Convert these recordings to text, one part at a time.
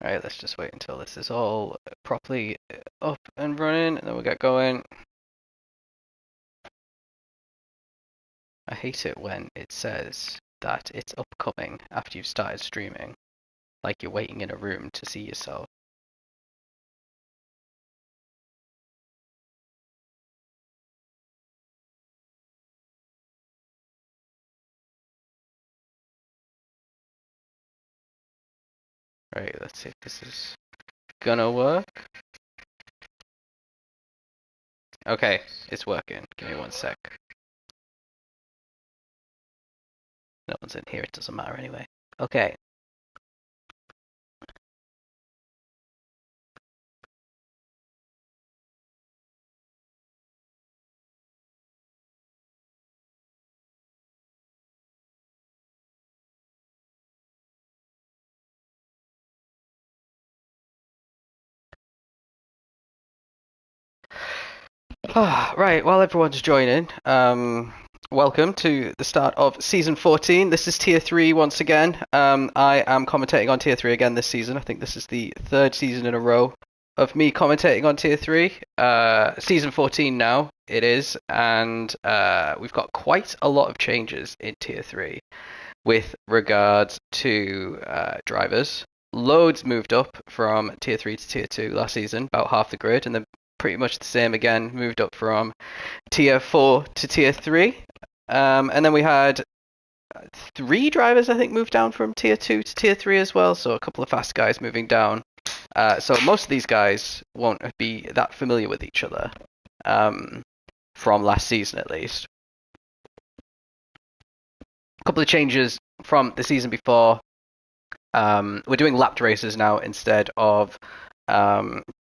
Alright, let's just wait until this is all properly up and running, and then we'll get going. I hate it when it says that it's upcoming after you've started streaming, like you're waiting in a room to see yourself. Right, let's see if this is gonna work. Okay, it's working. Give me 1 sec. No one's in here, it doesn't matter anyway. Okay. Right, while everyone's joining, welcome to the start of Season 14. This is Tier 3 once again. I am commentating on Tier 3 again this season. I think this is the third season in a row of me commentating on Tier 3. Season 14 now, it is, and we've got quite a lot of changes in Tier 3 with regards to drivers. Loads moved up from Tier 3 to Tier 2 last season, about half the grid, and then pretty much the same again, moved up from Tier 4 to Tier 3. And then we had 3 drivers, I think, moved down from Tier 2 to Tier 3 as well, so a couple of fast guys moving down. So most of these guys won't be that familiar with each other, from last season at least. A couple of changes from the season before. We're doing lapped races now instead of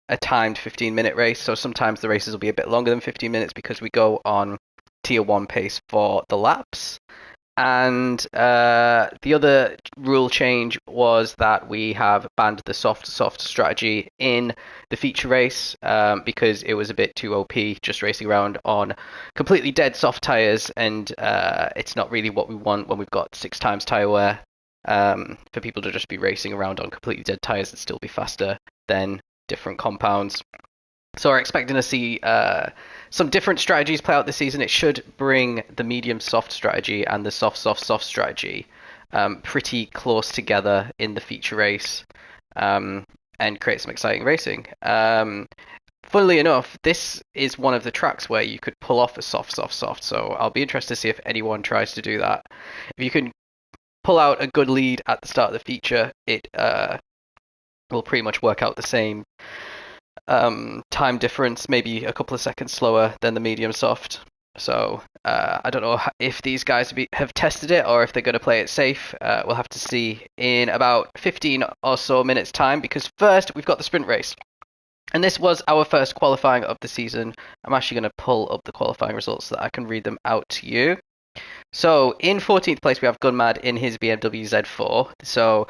a timed 15-minute race, so sometimes the races will be a bit longer than 15 minutes because we go on Tier 1 pace for the laps. And the other rule change was that we have banned the soft strategy in the feature race because it was a bit too OP just racing around on completely dead soft tyres, and it's not really what we want when we've got 6 times tyre wear, for people to just be racing around on completely dead tyres and still be faster than different compounds. So we're expecting to see some different strategies play out this season. It should bring the medium soft strategy and the soft strategy pretty close together in the feature race, and create some exciting racing. Funnily enough, this is one of the tracks where you could pull off a soft, so I'll be interested to see if anyone tries to do that. If you can pull out a good lead at the start of the feature, it will pretty much work out the same time difference, maybe a couple of seconds slower than the medium soft. So I don't know if these guys have tested it or if they're going to play it safe. We'll have to see in about 15 or so minutes time, because first we've got the sprint race. And this was our first qualifying of the season. I'm actually going to pull up the qualifying results so that I can read them out to you. So in 14th place we have Gunmad in his BMW Z4. So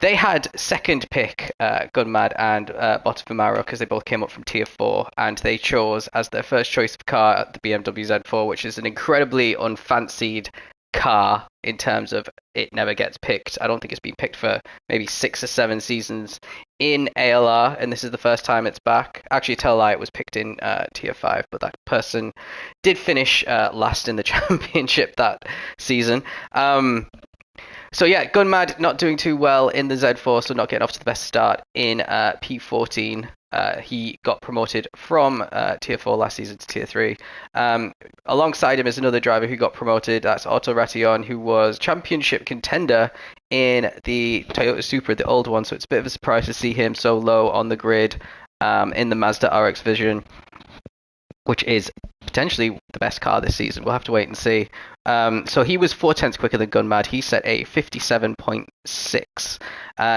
they had second pick Gunmad and Bottavamaro because they both came up from Tier 4, and they chose as their first choice of car the BMW Z4, which is an incredibly unfancied car in terms of it never gets picked. I don't think it's been picked for maybe 6 or 7 seasons in ALR, and this is the first time it's back. Actually, tell a lie, it was picked in Tier 5, but that person did finish last in the championship that season. So yeah, Gunmad not doing too well in the Z4, so not getting off to the best start in P14. He got promoted from Tier 4 last season to Tier 3. Alongside him is another driver who got promoted. That's Otto Ration, who was championship contender in the Toyota Supra, the old one. So it's a bit of a surprise to see him so low on the grid in the Mazda RX Vision, which is potentially the best car this season. We'll have to wait and see. So he was 4/10 quicker than Gunmad. He set a 57.6.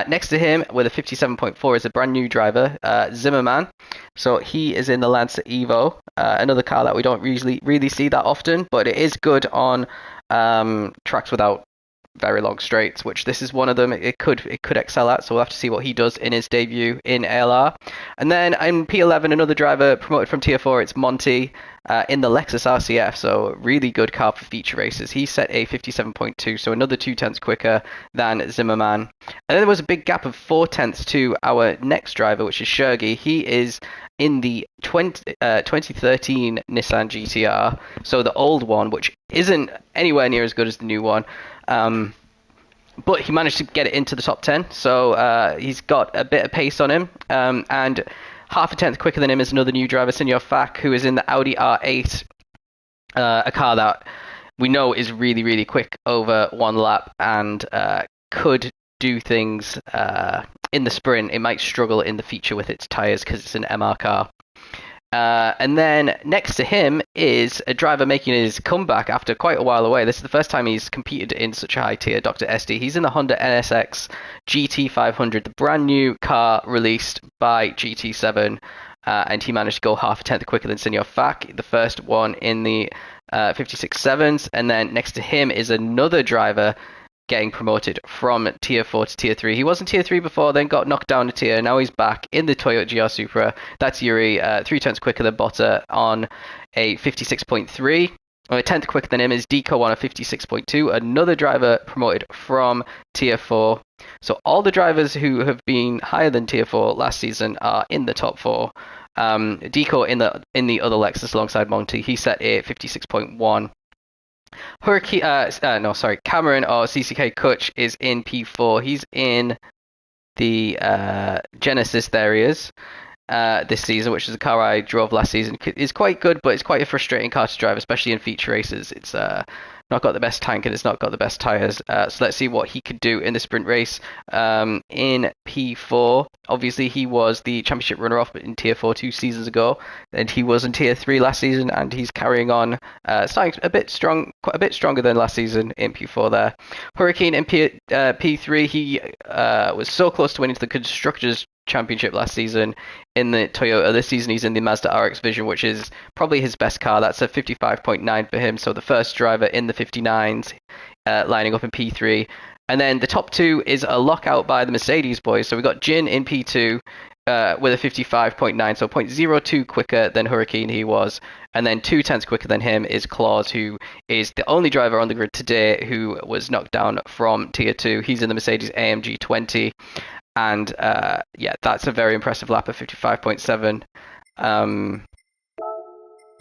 Next to him with a 57.4 is a brand new driver, Zimmerman. So he is in the Lancer Evo, another car that we don't really see that often, but it is good on tracks without very long straights, which this is one of them. It could excel at, so we'll have to see what he does in his debut in ALR. And then in P11, another driver promoted from Tier 4, it's Monty in the Lexus RCF, so really good car for feature races. He set a 57.2, so another 2/10 quicker than Zimmerman. And then there was a big gap of 4/10 to our next driver, which is Shergi. He is in the 2013 Nissan GTR, so the old one, which isn't anywhere near as good as the new one. But he managed to get it into the top 10, so he's got a bit of pace on him. And half a tenth quicker than him is another new driver, Senor Fak, who is in the Audi R8, a car that we know is really, really quick over one lap and could do things in the sprint. It might struggle in the feature with its tyres because it's an MR car. And then next to him is a driver making his comeback after quite a while away. This is the first time he's competed in such a high tier, Dr. SD. He's in the Honda NSX GT500, the brand new car released by GT7, and he managed to go half a tenth quicker than Senor Fak, the first one in the 56.7s. And then next to him is another driver getting promoted from Tier 4 to Tier 3. He was in Tier 3 before, then got knocked down a tier. Now he's back in the Toyota GR Supra. That's Yuri, 3/10 quicker than Botta on a 56.3. A tenth quicker than him is Deco on a 56.2. Another driver promoted from Tier 4. So all the drivers who have been higher than Tier 4 last season are in the top 4. Deco in the other Lexus alongside Monty, he set a 56.1. Cameron or CCK Kutch is in P4. He's in the Genesis there he is this season, which is a car I drove last season. It's quite good, but it's quite a frustrating car to drive, especially in feature races. It's not got the best tank and it's not got the best tyres. So let's see what he could do in the sprint race. In P4, obviously he was the championship runner-up in Tier 4 2 seasons ago, and he was in Tier 3 last season, and he's carrying on, starting a bit stronger than last season in P4 there. Hurricane in P3, he was so close to winning the Constructors' Championship last season in the Toyota. This season he's in the Mazda RX Vision, which is probably his best car. That's a 55.9 for him, so the first driver in the 59s, lining up in P3. And then the top two is a lockout by the Mercedes boys. So we got Jin in P2 with a 55.9, so 0.02 quicker than Hurricane he was. And then 2/10 quicker than him is Claus, who is the only driver on the grid today who was knocked down from Tier 2. He's in the Mercedes AMG 20. And that's a very impressive lap of 55.7.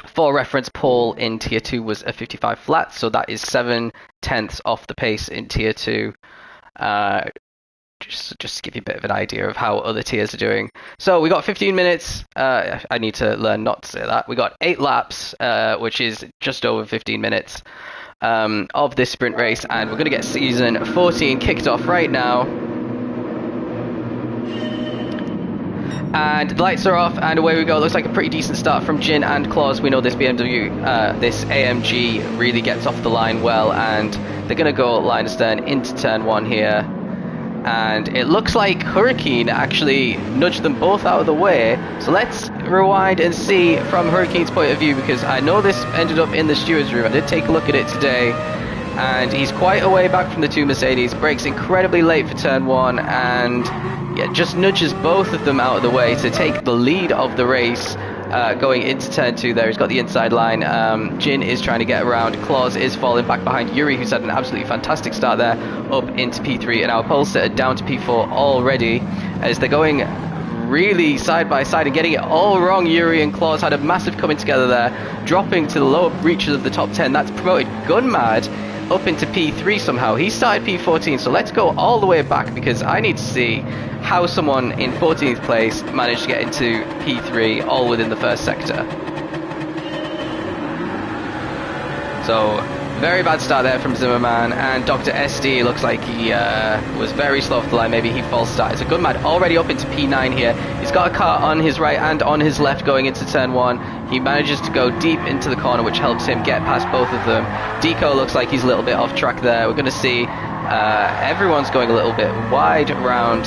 For reference, Paul in Tier 2 was a 55 flat, so that is 7/10 off the pace in Tier 2. Just to give you a bit of an idea of how other tiers are doing. So we got 15 minutes. I need to learn not to say that. We got 8 laps, which is just over 15 minutes of this sprint race, and we're going to get season 14 kicked off right now. And the lights are off, and away we go. Looks like a pretty decent start from Jin and Claus. We know this BMW, this AMG really gets off the line well, and they're going to go line astern into turn 1 here. And it looks like Hurricane actually nudged them both out of the way. So let's rewind and see from Hurricane's point of view, because I know this ended up in the steward's room. I did take a look at it today, and he's quite a way back from the two Mercedes. Brakes incredibly late for turn 1, and just nudges both of them out of the way to take the lead of the race going into turn 2 there. He's got the inside line. Jin is trying to get around. Claus is falling back behind Yuri, who's had an absolutely fantastic start there, up into P3. And our pole sitter down to P4 already, as they're going really side by side and getting it all wrong. Yuri and Claus had a massive coming together there, dropping to the lower reaches of the top 10. That's promoted Gunmad up into P3 somehow. He started P14, so let's go all the way back, because I need to see how someone in 14th place managed to get into P3 all within the first sector. So very bad start there from Zimmerman, and Dr. SD looks like he was very slow off the line. Maybe he false started. So Gunmad already up into P9 here. He's got a car on his right and on his left going into turn 1. He manages to go deep into the corner, which helps him get past both of them. Deco looks like he's a little bit off track there. We're going to see everyone's going a little bit wide around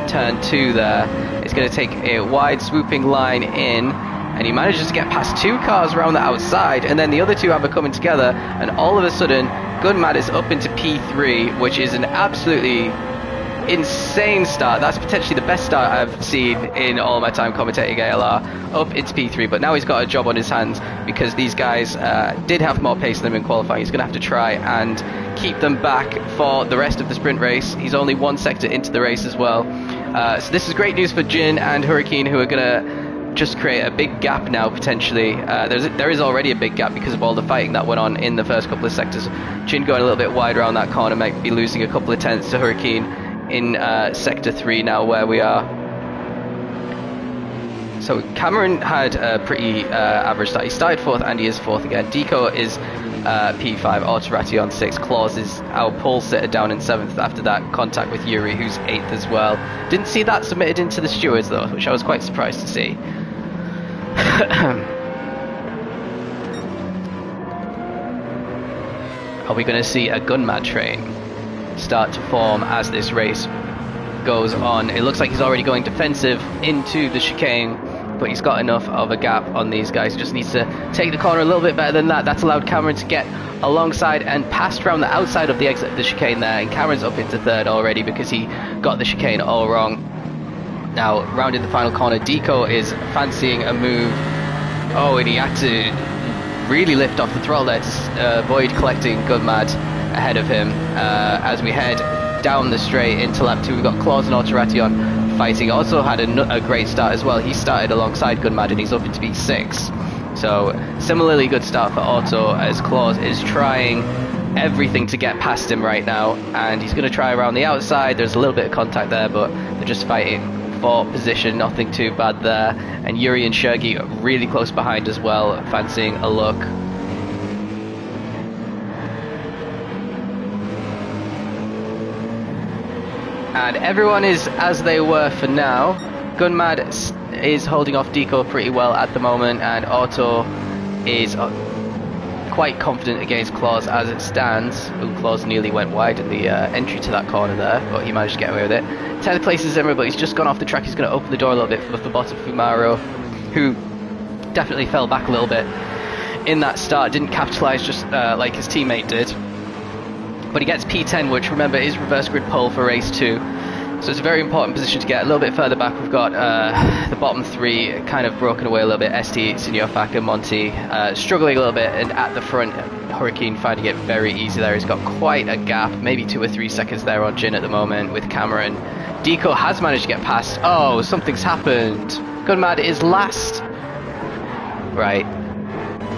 turn 2 there. It's going to take a wide swooping line in, and he manages to get past 2 cars around the outside, and then the other 2 have a coming together, and all of a sudden Gunmad is up into P3, which is an absolutely insane start. That's potentially the best start I've seen in all my time commentating ALR, up into P3, but now he's got a job on his hands because these guys did have more pace than him in qualifying. He's going to have to try and keep them back for the rest of the sprint race. He's only 1 sector into the race as well. So this is great news for Jin and Hurricane, who are going to just create a big gap now potentially. There is already a big gap because of all the fighting that went on in the first couple of sectors. Jin going a little bit wide around that corner, might be losing a couple of tenths to Hurricane in sector 3 now where we are. So Cameron had a pretty average start. He started 4th and he is 4th again. Deco is P5, Autorati on 6, Claus is our pole sitter down in 7th after that contact with Yuri, who's 8th as well. Didn't see that submitted into the stewards though, which I was quite surprised to see. Are we going to see a Gunmad train start to form as this race goes on? It looks like he's already going defensive into the chicane, but he's got enough of a gap on these guys. He just needs to take the corner a little bit better than that. That's allowed Cameron to get alongside and passed around the outside of the exit of the chicane there, and Cameron's up into 3rd already because he got the chicane all wrong. Now rounding the final corner, Deco is fancying a move. Oh, and he had to really lift off the throttle there to avoid collecting Gunmad ahead of him. As we head down the straight into lap 2, we've got Claus and Autoration fighting. Also had a great start as well. He started alongside Gunmad and he's up into P6. So similarly good start for Auto, as Claus is trying everything to get past him right now, and he's going to try around the outside. There's a little bit of contact there, but they're just fighting for position, nothing too bad there. And Yuri and Shergi are really close behind as well, fancying a look. And everyone is as they were for now. Gunmad is holding off Deco pretty well at the moment, and Auto is quite confident against Claus as it stands. Ooh, Claus nearly went wide in the entry to that corner there, but he managed to get away with it. 10th place is Zimmer, but he's just gone off the track. He's going to open the door a little bit for Bota Fumaro, who definitely fell back a little bit in that start. Didn't capitalise just like his teammate did. But he gets P10, which remember is reverse grid pole for race 2. So it's a very important position to get. A little bit further back we've got the bottom 3 kind of broken away a little bit. ST, Senior Faka, Monty struggling a little bit, and at the front Hurricane finding it very easy there. He's got quite a gap, maybe 2 or 3 seconds there on Jin at the moment with Cameron. Deco has managed to get past. Oh, something's happened. Gunmad is last. Right.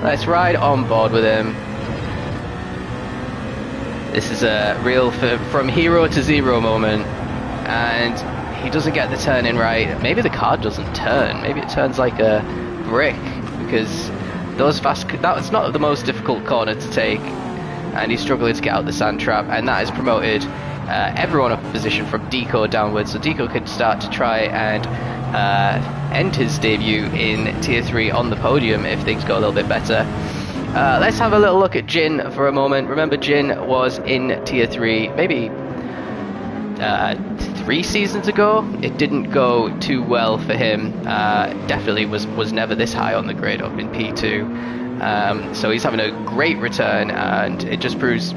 Let's ride on board with him. This is a real from hero to zero moment, and he doesn't get the turn in right. Maybe the car doesn't turn. Maybe it turns like a brick, because those that's not the most difficult corner to take, and he's struggling to get out the sand trap, and that has promoted everyone up a position from Deco downwards. So Deco can start to try and end his debut in Tier 3 on the podium if things go a little bit better. Let's have a little look at Jin for a moment. Remember, Jin was in Tier 3 maybe 3 seasons ago. It didn't go too well for him. Definitely was never this high on the grid, up in P2. So he's having a great return, and it just proves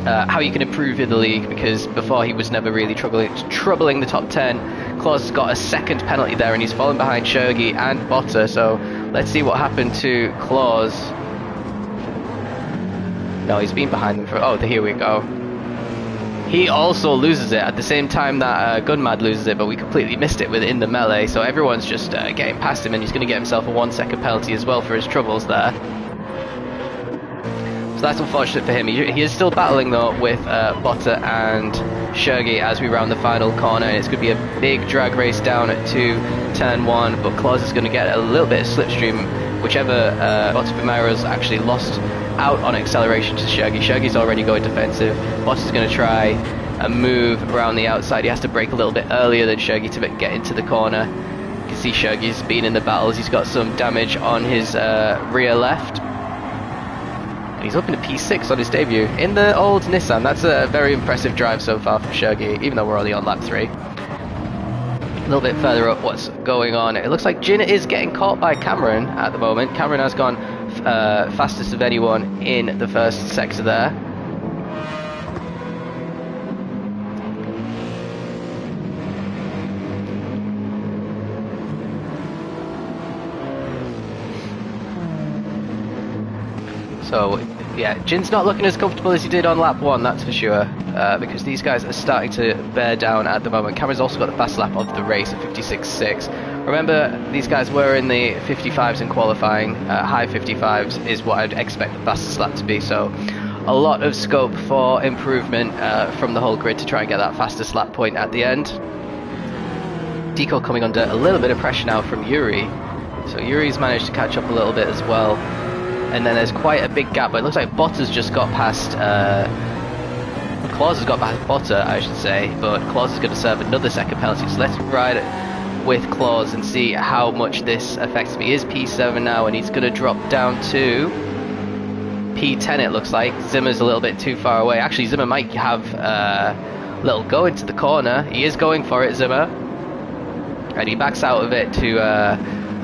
how you can improve in the league, because before he was never really troubling the top 10. Claus has got a 2nd penalty there, and he's fallen behind Shergi and Botta. So let's see what happened to Claus. No, he's been behind them for... Oh, here we go. He also loses it at the same time that Gunmad loses it, but we completely missed it within the melee. So everyone's just getting past him, and he's going to get himself a 1-second penalty as well for his troubles there. So that's unfortunate for him. He is still battling though with Botta and Shergi as we round the final corner, and it's going to be a big drag race down to turn 1, but Claus is going to get a little bit of slipstream, whichever Botta Primero's actually lost out on acceleration to Shergi. Shergi's already going defensive. Botta's going to try a move around the outside. He has to brake a little bit earlier than Shergi to get into the corner. You can see Shergi's been in the battles. He's got some damage on his rear left. And he's up into P6 on his debut in the old Nissan. That's a very impressive drive so far for Shergi, even though we're only on lap 3. A little bit further up, what's going on? It looks like Jin is getting caught by Cameron at the moment. Cameron has gone fastest of anyone in the first sector there. So, yeah, Jin's not looking as comfortable as he did on lap 1, that's for sure, because these guys are starting to bear down at the moment. Cameron's also got the fast lap of the race at 56.6. Remember, these guys were in the 55s in qualifying. High 55s is what I'd expect the fastest lap to be, so a lot of scope for improvement from the whole grid to try and get that fastest lap point at the end. Deco coming under a little bit of pressure now from Yuri, so Yuri's managed to catch up a little bit as well. And then there's quite a big gap, but it looks like Bottas just got past, Claus has got past Botta, I should say, but Claus is going to serve another second penalty, so let's ride it with Claus and see how much this affects me. He is P7 now, and he's going to drop down to P10 it looks like. Zimmer's a little bit too far away. Actually, Zimmer might have a little go into the corner. He is going for it, Zimmer. And he backs out of it to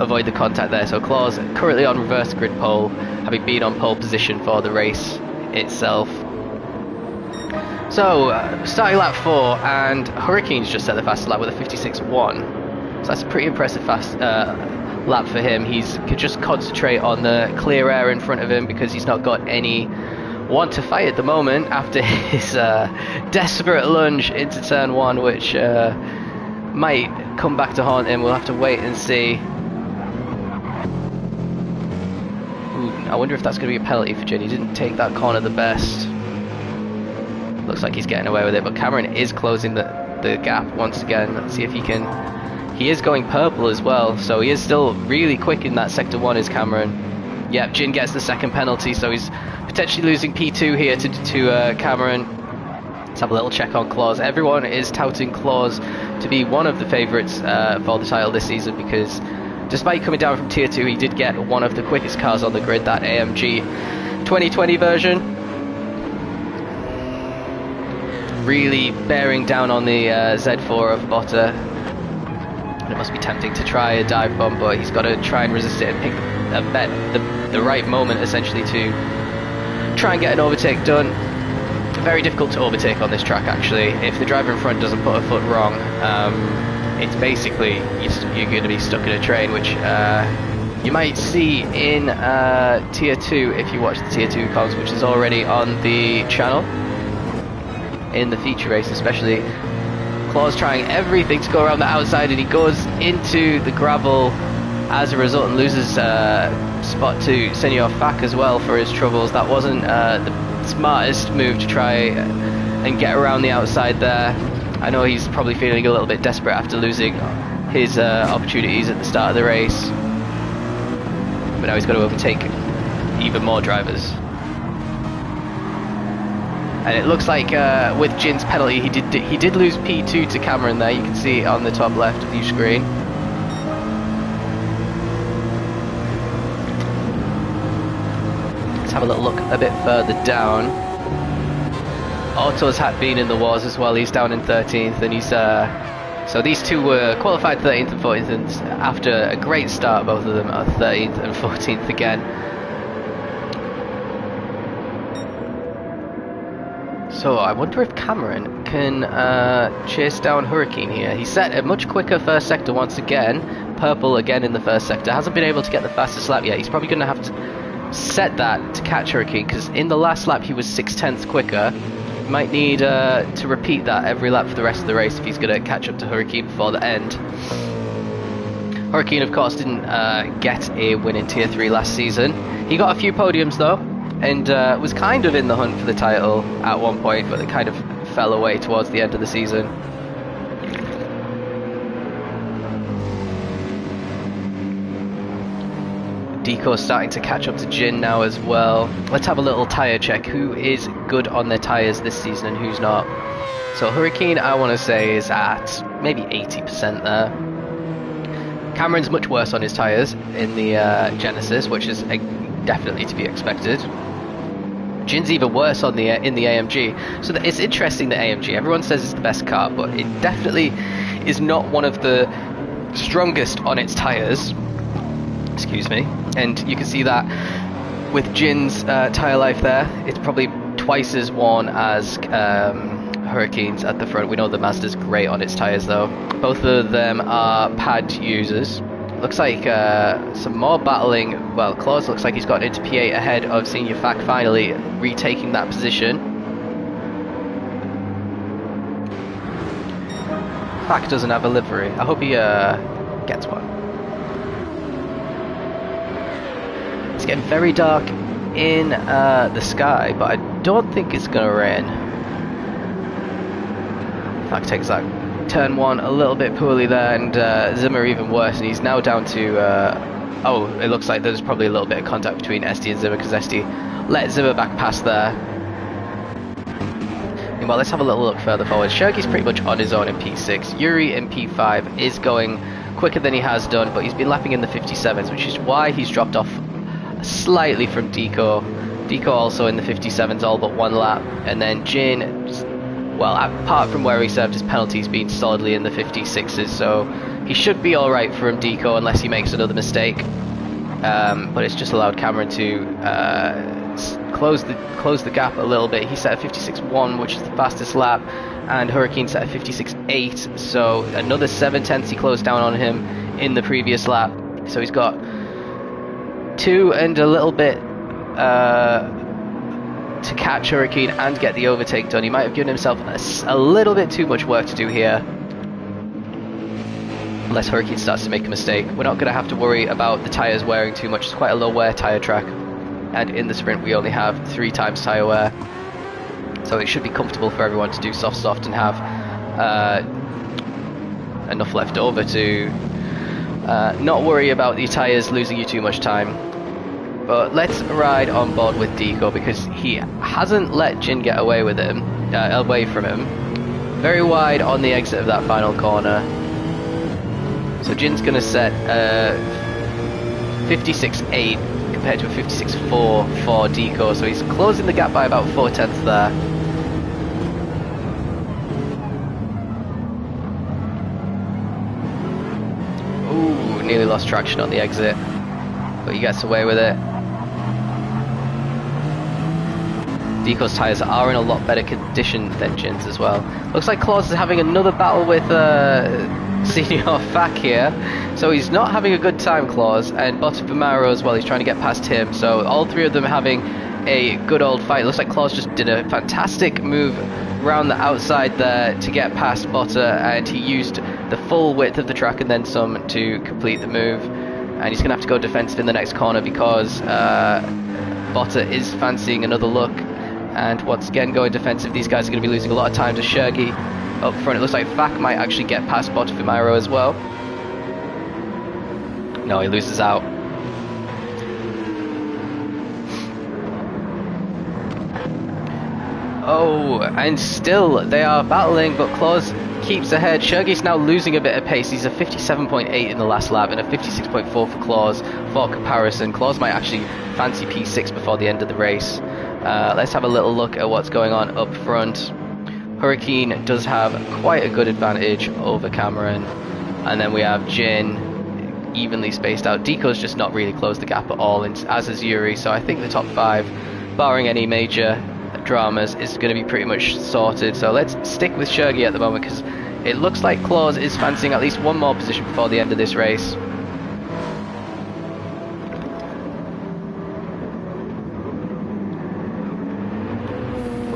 avoid the contact there. So Claus currently on reverse grid pole, having been on pole position for the race itself. So starting lap 4, and Hurricane's just set the fastest lap with a 56.1. So that's a pretty impressive fast lap for him. He's could just concentrate on the clear air in front of him because he's not got any want to fight at the moment after his desperate lunge into turn 1, which might come back to haunt him. We'll have to wait and see. I wonder if that's going to be a penalty for Jin. He didn't take that corner the best. Looks like he's getting away with it, but Cameron is closing the gap once again. Let's see if he can. He is going purple as well, so he is still really quick in that sector 1 is Cameron. Yep, Jin gets the second penalty, so he's potentially losing P2 here to Cameron. Let's have a little check on Claus. Everyone is touting Claus to be one of the favourites for the title this season because despite coming down from Tier 2, he did get one of the quickest cars on the grid, that AMG 2020 version. Really bearing down on the Z4 of Botta. And it must be tempting to try a dive bomb, but he's got to try and resist it and pick the right moment, essentially, to try and get an overtake done. Very difficult to overtake on this track, actually. If the driver in front doesn't put a foot wrong, it's basically you're going to be stuck in a train, which you might see in Tier 2 if you watch the Tier 2 comms, which is already on the channel. In the feature race especially. Claus trying everything to go around the outside, and he goes into the gravel as a result and loses spot to Senor Fak as well for his troubles. That wasn't the smartest move to try and get around the outside there. I know he's probably feeling a little bit desperate after losing his opportunities at the start of the race, but now he's got to overtake even more drivers. And it looks like with Jin's penalty, he did lose P2 to Cameron there. You can see it on the top left of your screen. Let's have a little look a bit further down. Otto's had been in the wars as well. He's down in 13th, and he's so these two were qualified 13th and 14th, and after a great start, both of them are 13th and 14th again. So I wonder if Cameron can chase down Hurricane here. He set a much quicker first sector once again. Purple again in the first sector. Hasn't been able to get the fastest lap yet. He's probably going to have to set that to catch Hurricane, because in the last lap he was 6/10 quicker. He might need to repeat that every lap for the rest of the race if he's going to catch up to Hurricane before the end. Hurricane, of course, didn't get a win in Tier 3 last season. He got a few podiums though, and was kind of in the hunt for the title at one point, but it kind of fell away towards the end of the season. Deco's starting to catch up to Jin now as well. Let's have a little tyre check. Who is good on their tyres this season and who's not? So Hurricane, I want to say, is at maybe 80% there. Cameron's much worse on his tyres in the Genesis, which is definitely to be expected. Jin's even worse on the in the AMG. So it's interesting that AMG, everyone says it's the best car, but it definitely is not one of the strongest on its tyres. Excuse me. And you can see that with Jin's tyre life there. It's probably twice as worn as Hurricane's at the front. We know the Mazda's great on its tyres though. Both of them are pad users. Looks like some more battling. Well, Claus looks like he's got into P8 ahead of Senior Fac, finally retaking that position. Fac doesn't have a livery. I hope he gets one. It's getting very dark in the sky, but I don't think it's going to rain. Fac takes that turn one a little bit poorly there, and Zimmer even worse, and he's now down to oh, it looks like there's probably a little bit of contact between SD and Zimmer, because SD let Zimmer back past there. Meanwhile, let's have a little look further forward. Shergi's pretty much on his own in P6. Yuri in P5 is going quicker than he has done, but he's been lapping in the 57s, which is why he's dropped off slightly from Deco. Deco also in the 57s, all but one lap, and then Jin, well, apart from where he served his penalties, being solidly in the 56s, so he should be alright from Deco unless he makes another mistake. But it's just allowed Cameron to close the gap a little bit. He set a 56.1, which is the fastest lap, and Hurricane set a 56.8, so another 7/10 he closed down on him in the previous lap. So he's got 2 and a little bit to catch Hurricane and get the overtake done. He might have given himself a little bit too much work to do here. Unless Hurricane starts to make a mistake. We're not going to have to worry about the tyres wearing too much. It's quite a low wear tyre track. And in the sprint we only have 3 times tyre wear. So it should be comfortable for everyone to do soft and have enough left over to not worry about the tyres losing you too much time. But let's ride on board with Deco, because he hasn't let Jin get away with him, away from him. Very wide on the exit of that final corner. So Jin's going to set 56.8 compared to a 56.4 for Deco. So he's closing the gap by about 4/10 there. Ooh, nearly lost traction on the exit, but he gets away with it. Deco's tyres are in a lot better condition than Jin's as well. Looks like Claus is having another battle with Senior Fac here. So he's not having a good time, Claus, and Bottomaro as well. He's trying to get past him. So all 3 of them having a good old fight. Looks like Claus just did a fantastic move around the outside there to get past Botta, and he used the full width of the track and then some to complete the move. And he's going to have to go defensive in the next corner, because Botta is fancying another look. And once again going defensive, these guys are going to be losing a lot of time to Shergi up front. It looks like Fac might actually get past Bottomaro as well. No, he loses out. Oh, and still they are battling, but Claus keeps ahead. Shergi's now losing a bit of pace. He's a 57.8 in the last lap and a 56.4 for Claus for comparison. Claus might actually fancy P6 before the end of the race. Let's have a little look at what's going on up front. Hurricane does have quite a good advantage over Cameron, and then we have Jin evenly spaced out. Deco's just not really closed the gap at all, and as is Yuri, so I think the top 5, barring any major dramas, is going to be pretty much sorted. So let's stick with Shergi at the moment, because it looks like Claus is fancying at least one more position before the end of this race.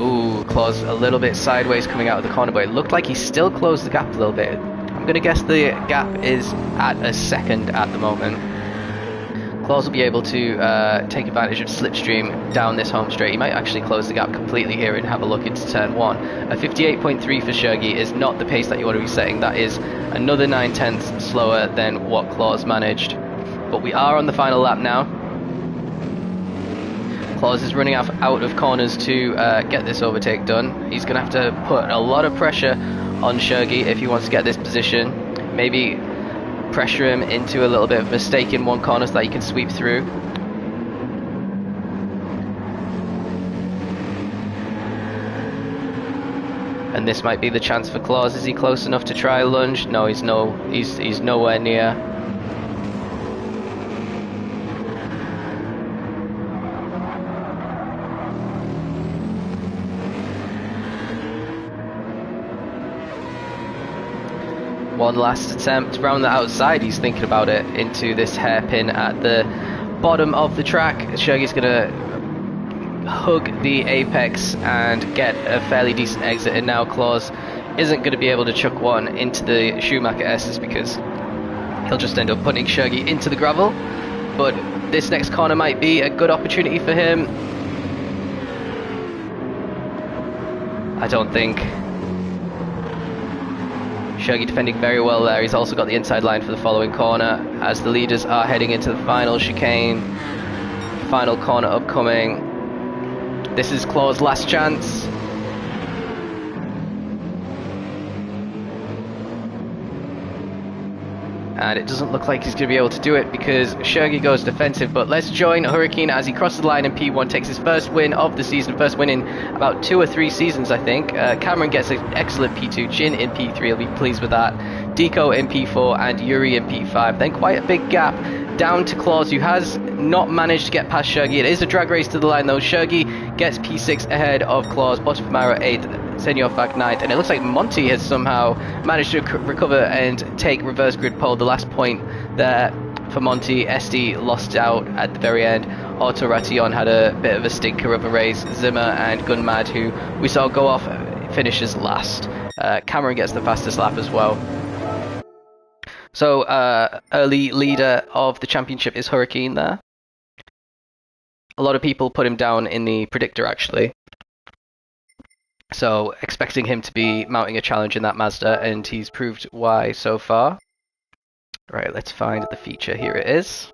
Ooh, Claus a little bit sideways coming out of the corner, but it looked like he still closed the gap a little bit. I'm going to guess the gap is at a second at the moment. Claus will be able to take advantage of slipstream down this home straight. He might actually close the gap completely here and have a look into turn 1. A 58.3 for Shergi is not the pace that you want to be setting. That is another 9/10 slower than what Claus managed. But we are on the final lap now. Claus is running out of corners to get this overtake done. He's going to have to put a lot of pressure on Shergi if he wants to get this position. Maybe pressure him into a little bit of a mistake in one corner so that he can sweep through. And this might be the chance for Claus. Is he close enough to try a lunge? No, he's nowhere near. One last attempt round the outside. He's thinking about it into this hairpin at the bottom of the track. Shuggy's gonna hug the apex and get a fairly decent exit, and now Claus isn't going to be able to chuck one into the Schumacher S's because he'll just end up putting Shuggy into the gravel. But this next corner might be a good opportunity for him. I don't think. Shuggy defending very well there. He's also got the inside line for the following corner as the leaders are heading into the final chicane. Final corner upcoming. This is Claus' last chance. And it doesn't look like he's going to be able to do it because Shuggy goes defensive. But let's join Hurricane as he crosses the line in P1, takes his first win of the season, first win in about 2 or 3 seasons, I think. Cameron gets an excellent P2, Jin in P3, he'll be pleased with that. Deco in P4 and Yuri in P5. Then quite a big gap down to Claus, who has not managed to get past Shuggy. It is a drag race to the line though. Shuggy gets P6 ahead of Claus, Bottomaro 8th, Senor Fac 9th, and it looks like Monty has somehow managed to recover and take reverse grid pole. The last point there for Monty. SD lost out at the very end. Otto Ration had a bit of a stinker of a race. Zimmer and Gunmad, who we saw go off, finishes last. Cameron gets the fastest lap as well. So early leader of the championship is Hurricane there. A lot of people put him down in the predictor actually. So expecting him to be mounting a challenge in that Mazda, and he's proved why so far. Right, let's find the feature. Here it is.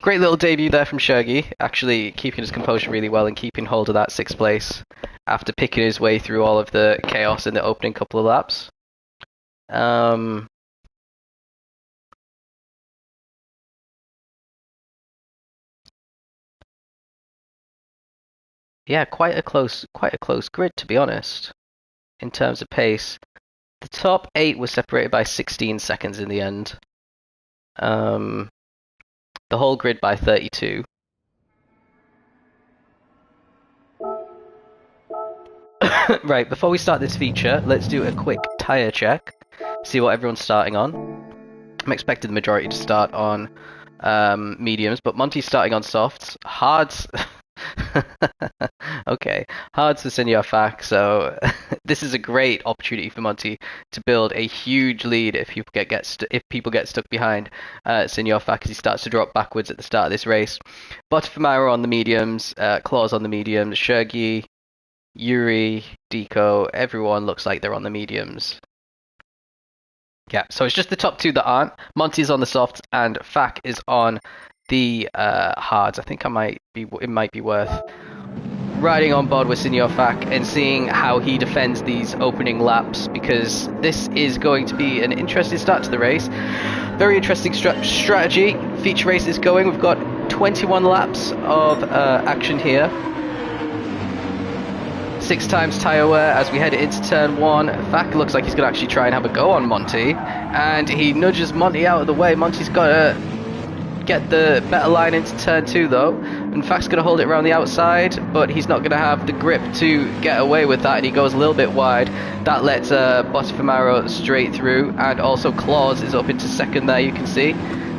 Great little debut there from Shuggy, actually keeping his composure really well and keeping hold of that 6th place after picking his way through all of the chaos in the opening couple of laps. Yeah, quite a close grid, to be honest, in terms of pace. The top 8 was separated by 16 seconds in the end. The whole grid by 32. Right, before we start this feature, let's do a quick tyre check, see what everyone's starting on. I'm expecting the majority to start on mediums, but Monty's starting on softs. Hards. Okay, hards for Senor Fac, so this is a great opportunity for Monty to build a huge lead if people get stuck behind Senor Fac as he starts to drop backwards at the start of this race. Bottomaro on the mediums, Claus on the mediums, Shuggy, Yuri, Deco, everyone looks like they're on the mediums. Yeah, so it's just the top 2 that aren't. Monty's on the softs and Fac is on the hards. I think it might be worth riding on board with Senor Fac and seeing how he defends these opening laps, because this is going to be an interesting start to the race. Very interesting strategy. Feature race is going. We've got 21 laps of action here. 6 times tyre wear as we head into turn 1. Fac looks like he's going to actually try and have a go on Monty, and he nudges Monty out of the way. Monty's got to get the better line into turn 2 though, and Fac's going to hold it around the outside, but he's not going to have the grip to get away with that, and he goes a little bit wide. That lets Bottomaro straight through, and also Claus is up into 2nd there, you can see,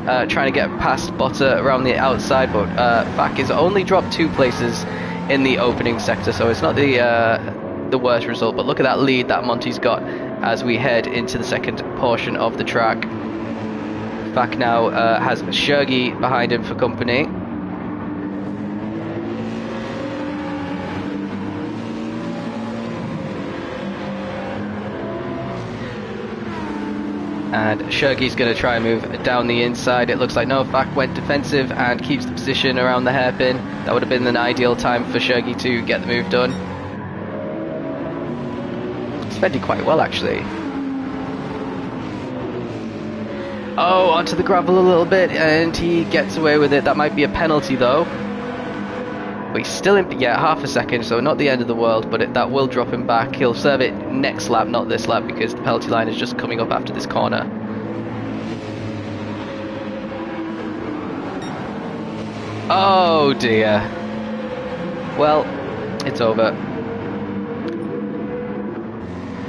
trying to get past Botta around the outside, but Fac is only dropped 2 places in the opening sector, so it's not the worst result. But look at that lead that Monty's got as we head into the second portion of the track. Fac now has Shuggy behind him for company. And Shuggy's going to try and move down the inside. It looks like no, Fac went defensive and keeps the position around the hairpin. That would have been an ideal time for Shuggy to get the move done. Defending quite well, actually. Oh, onto the gravel a little bit, and he gets away with it. That might be a penalty, though. But he's still in, yeah, half a second, so not the end of the world, but that will drop him back. He'll serve it next lap, not this lap, because the penalty line is just coming up after this corner. Oh dear. Well, it's over.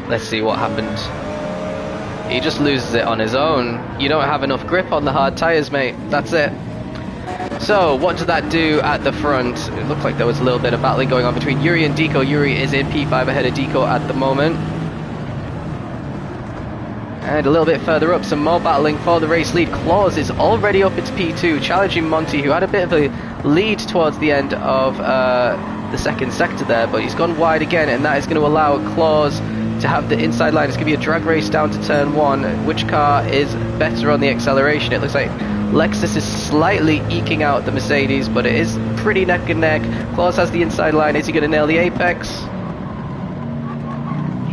Let's see what happened. He just loses it on his own. You don't have enough grip on the hard tyres, mate. That's it. So, what did that do at the front? It looked like there was a little bit of battling going on between Yuri and Deco. Yuri is in P5 ahead of Deco at the moment. And a little bit further up, some more battling for the race lead. Claus is already up into P2, challenging Monty, who had a bit of a lead towards the end of the second sector there, but he's gone wide again, and that is going to allow Claus to have the inside line. It's going to be a drag race down to turn 1. Which car is better on the acceleration? It looks like Lexus is slightly eking out the Mercedes, but it is pretty neck and neck. Claus has the inside line. Is he going to nail the apex?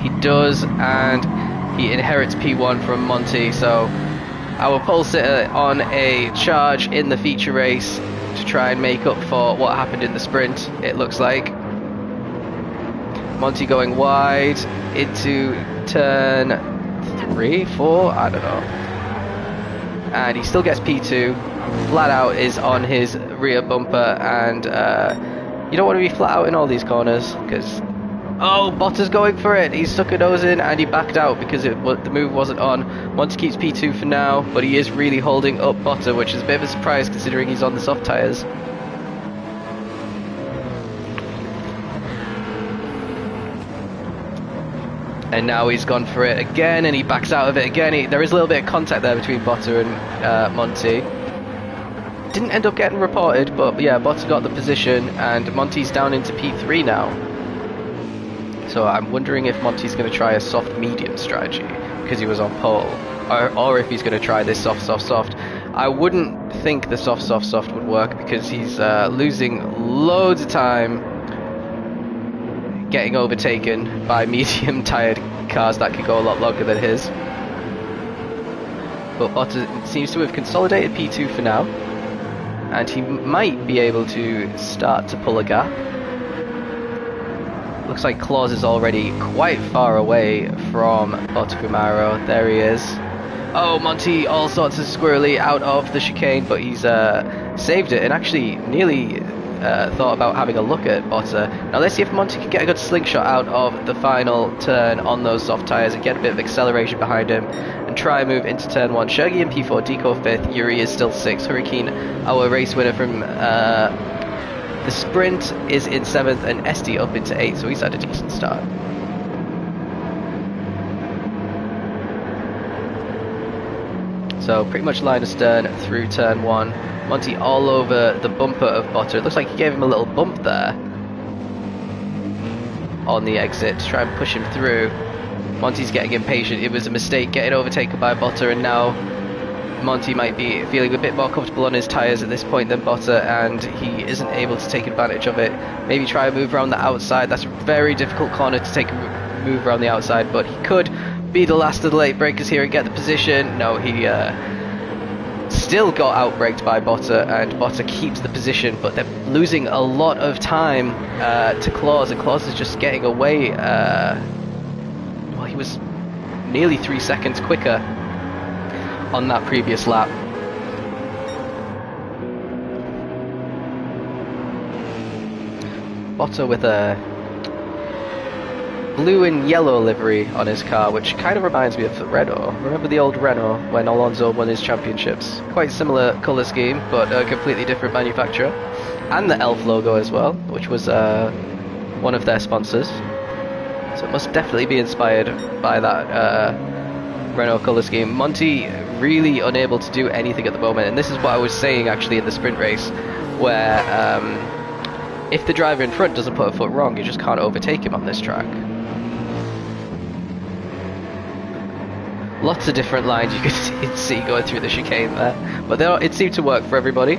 He does, and he inherits P1 from Monty. So our pole sitter on a charge in the feature race to try and make up for what happened in the sprint, it looks like. Monty going wide into turn 3, 4, I don't know. And he still gets P2. Flat out is on his rear bumper, and you don't want to be flat out in all these corners, because oh, Bottas going for it. He stuck a nose in and he backed out because the move wasn't on. Monty keeps P2 for now, but he is really holding up Bottas, which is a bit of a surprise considering he's on the soft tyres. And now he's gone for it again, and he backs out of it again. There is a little bit of contact there between Bottas and Monty. Didn't end up getting reported, but yeah, Bottas got the position, and Monty's down into P3 now. So I'm wondering if Monty's going to try a soft-medium strategy, because he was on pole, or if he's going to try this soft. I wouldn't think the soft would work, because he's losing loads of time getting overtaken by medium-tired cars that can go a lot longer than his. But Bottas seems to have consolidated P2 for now, and he might be able to start to pull a gap. Looks like Claus is already quite far away from Bottas. There he is. Oh, Monty all sorts of squirrely out of the chicane, but he's saved it and actually nearly thought about having a look at Bottas. Now let's see if Monty can get a good slingshot out of the final turn on those soft tyres and get a bit of acceleration behind him and try and move into turn 1. Sergey in P4, Deco 5th, Yuri is still 6th, Hurricane, our race winner from the sprint, is in 7th, and SD up into 8th, so he's had a decent start. So pretty much line astern through turn 1. Monty all over the bumper of Bottas. It looks like he gave him a little bump there on the exit to try and push him through. Monty's getting impatient. It was a mistake getting overtaken by Bottas, and now Monty might be feeling a bit more comfortable on his tyres at this point than Bottas, and he isn't able to take advantage of it. Maybe try a move around the outside. That's a very difficult corner to take a move around the outside, but he could be the last of the late breakers here and get the position. No, he still got outbraked by Bottas, and Bottas keeps the position, but they're losing a lot of time to Claus, and Claus is just getting away. Well, he was nearly 3 seconds quicker on that previous lap. Bottas with a blue and yellow livery on his car, which kind of reminds me of the Renault. Remember the old Renault when Alonso won his championships? Quite similar colour scheme, but a completely different manufacturer. And the ELF logo as well, which was one of their sponsors. So it must definitely be inspired by that Renault colour scheme. Monty really unable to do anything at the moment, and this is what I was saying actually in the sprint race, where if the driver in front doesn't put a foot wrong, you just can't overtake him on this track. Lots of different lines you could see going through the chicane there, but it seemed to work for everybody.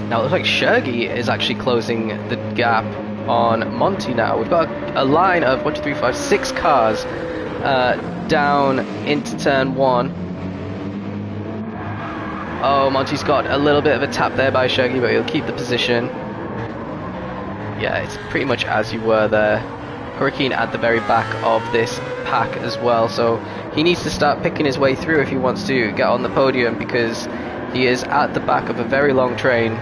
Now it looks like Sergey is actually closing the gap on Monty now. We've got a line of 1, 2, 3, 4, 5, 6 cars down into turn 1. Oh, Monty's got a little bit of a tap there by Shaggy, but he'll keep the position. Yeah, it's pretty much as you were there. Hurricane at the very back of this pack as well, so he needs to start picking his way through if he wants to get on the podium, because he is at the back of a very long train.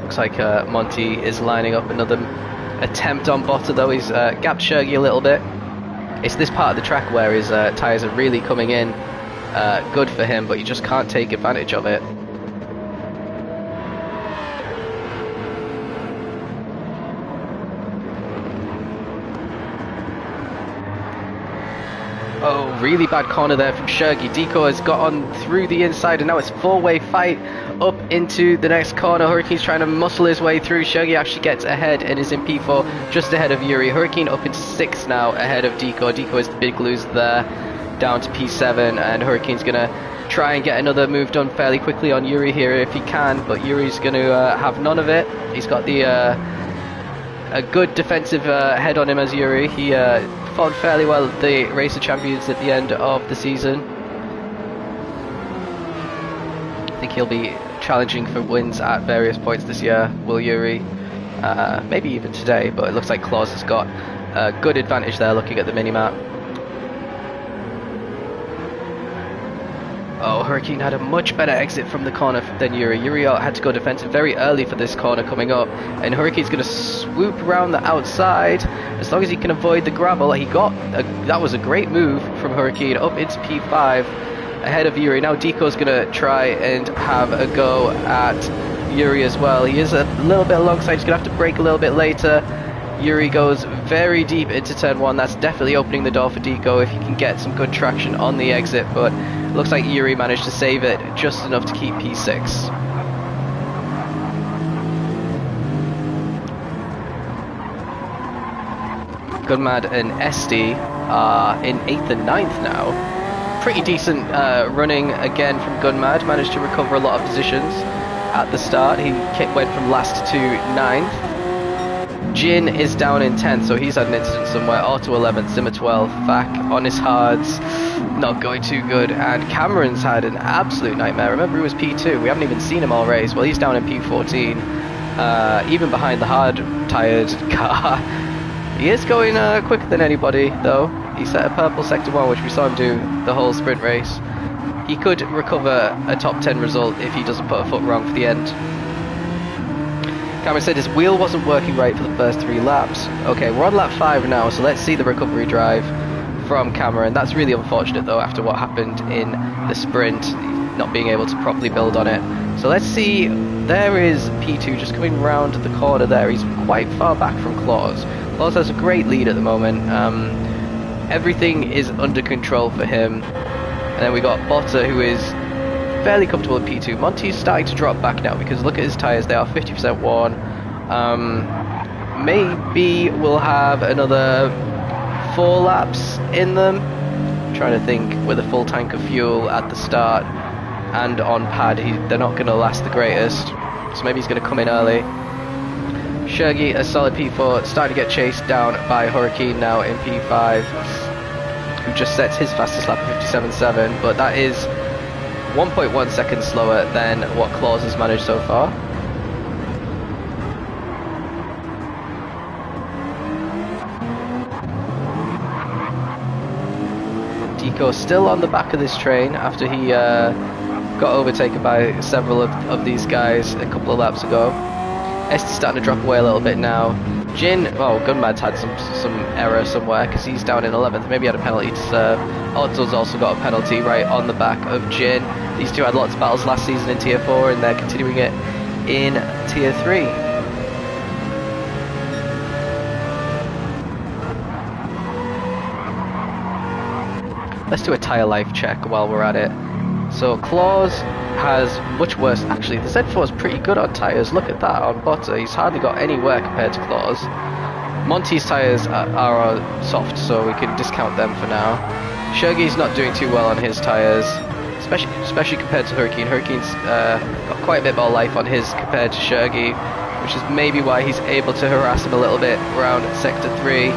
Looks like Monty is lining up another attempt on Botta, though. He's gapped Shurgy a little bit. It's this part of the track where his tyres are really coming in good for him, but you just can't take advantage of it. Oh, really bad corner there from Shurgy. Deco has got on through the inside, and now it's four-way fight up into the next corner. Hurricane's trying to muscle his way through. Shurgy actually gets ahead and is in P4, just ahead of Yuri. Hurricane up into 6th now, ahead of Deco. Deco is the big loser there, down to P7, and Hurricane's going to try and get another move done fairly quickly on Yuri here if he can, but Yuri's going to have none of it. He's got the a good defensive head on him as Yuri. He fought fairly well at the Racer Champions at the end of the season. I think he'll be challenging for wins at various points this year, will Yuri? Maybe even today, but it looks like Claus has got a good advantage there looking at the minimap. Oh, Hurricane had a much better exit from the corner than Yuri. Yuri had to go defensive very early for this corner coming up, and Hurricane's going to swoop around the outside as long as he can avoid the gravel. That was a great move from Hurricane up into P5 ahead of Yuri. Now Deco's going to try and have a go at Yuri as well. He is a little bit alongside. He's going to have to brake a little bit later. Yuri goes very deep into turn 1. That's definitely opening the door for Deco if he can get some good traction on the exit, but looks like Yuri managed to save it just enough to keep P6. Gunmad and SD are in 8th and 9th now. Pretty decent running again from Gunmad. Managed to recover a lot of positions at the start. He went from last to 9th. Jin is down in 10th, so he's had an incident somewhere. Auto 11th, Zimmer 12th, Vac on his hards, not going too good. And Cameron's had an absolute nightmare. Remember, he was P2. We haven't even seen him all race. Well, he's down in P14, even behind the hard-tired car. He is going quicker than anybody, though. He set a purple sector 1, which we saw him do the whole sprint race. He could recover a top 10 result if he doesn't put a foot wrong for the end. Cameron said his wheel wasn't working right for the first 3 laps. Okay, we're on lap 5 now, so let's see the recovery drive from Cameron. That's really unfortunate, though, after what happened in the sprint, not being able to properly build on it. So let's see. There is P2 just coming round the corner there. He's quite far back from Claus. Claus has a great lead at the moment. Everything is under control for him. And then we got Botta, who is fairly comfortable at P2. Monty's starting to drop back now because look at his tyres, they are 50% worn. Maybe we'll have another 4 laps in them. I'm trying to think, with a full tank of fuel at the start and on pad, they're not going to last the greatest. So maybe he's going to come in early. Shurgy, a solid P4, starting to get chased down by Hurricane now in P5, who just sets his fastest lap at 57.7, but that is 1.1 seconds slower than what Claus has managed so far. Deco still on the back of this train after he got overtaken by several of these guys a couple of laps ago. Esti's starting to drop away a little bit now. Jin, well, Gunmad's had some error somewhere because he's down in 11th. Maybe he had a penalty to serve. Otto's also got a penalty right on the back of Jin. These two had lots of battles last season in Tier 4 and they're continuing it in Tier 3. Let's do a tyre life check while we're at it. So Claus has much worse. Actually, the Z4 is pretty good on tyres. Look at that on Botta. He's hardly got any wear compared to Claus. Monty's tyres are soft, so we can discount them for now. Shurgy's not doing too well on his tyres. especially compared to Hurricane. Hurricane's got quite a bit more life on his compared to Shurgi, which is maybe why he's able to harass him a little bit around Sector 3,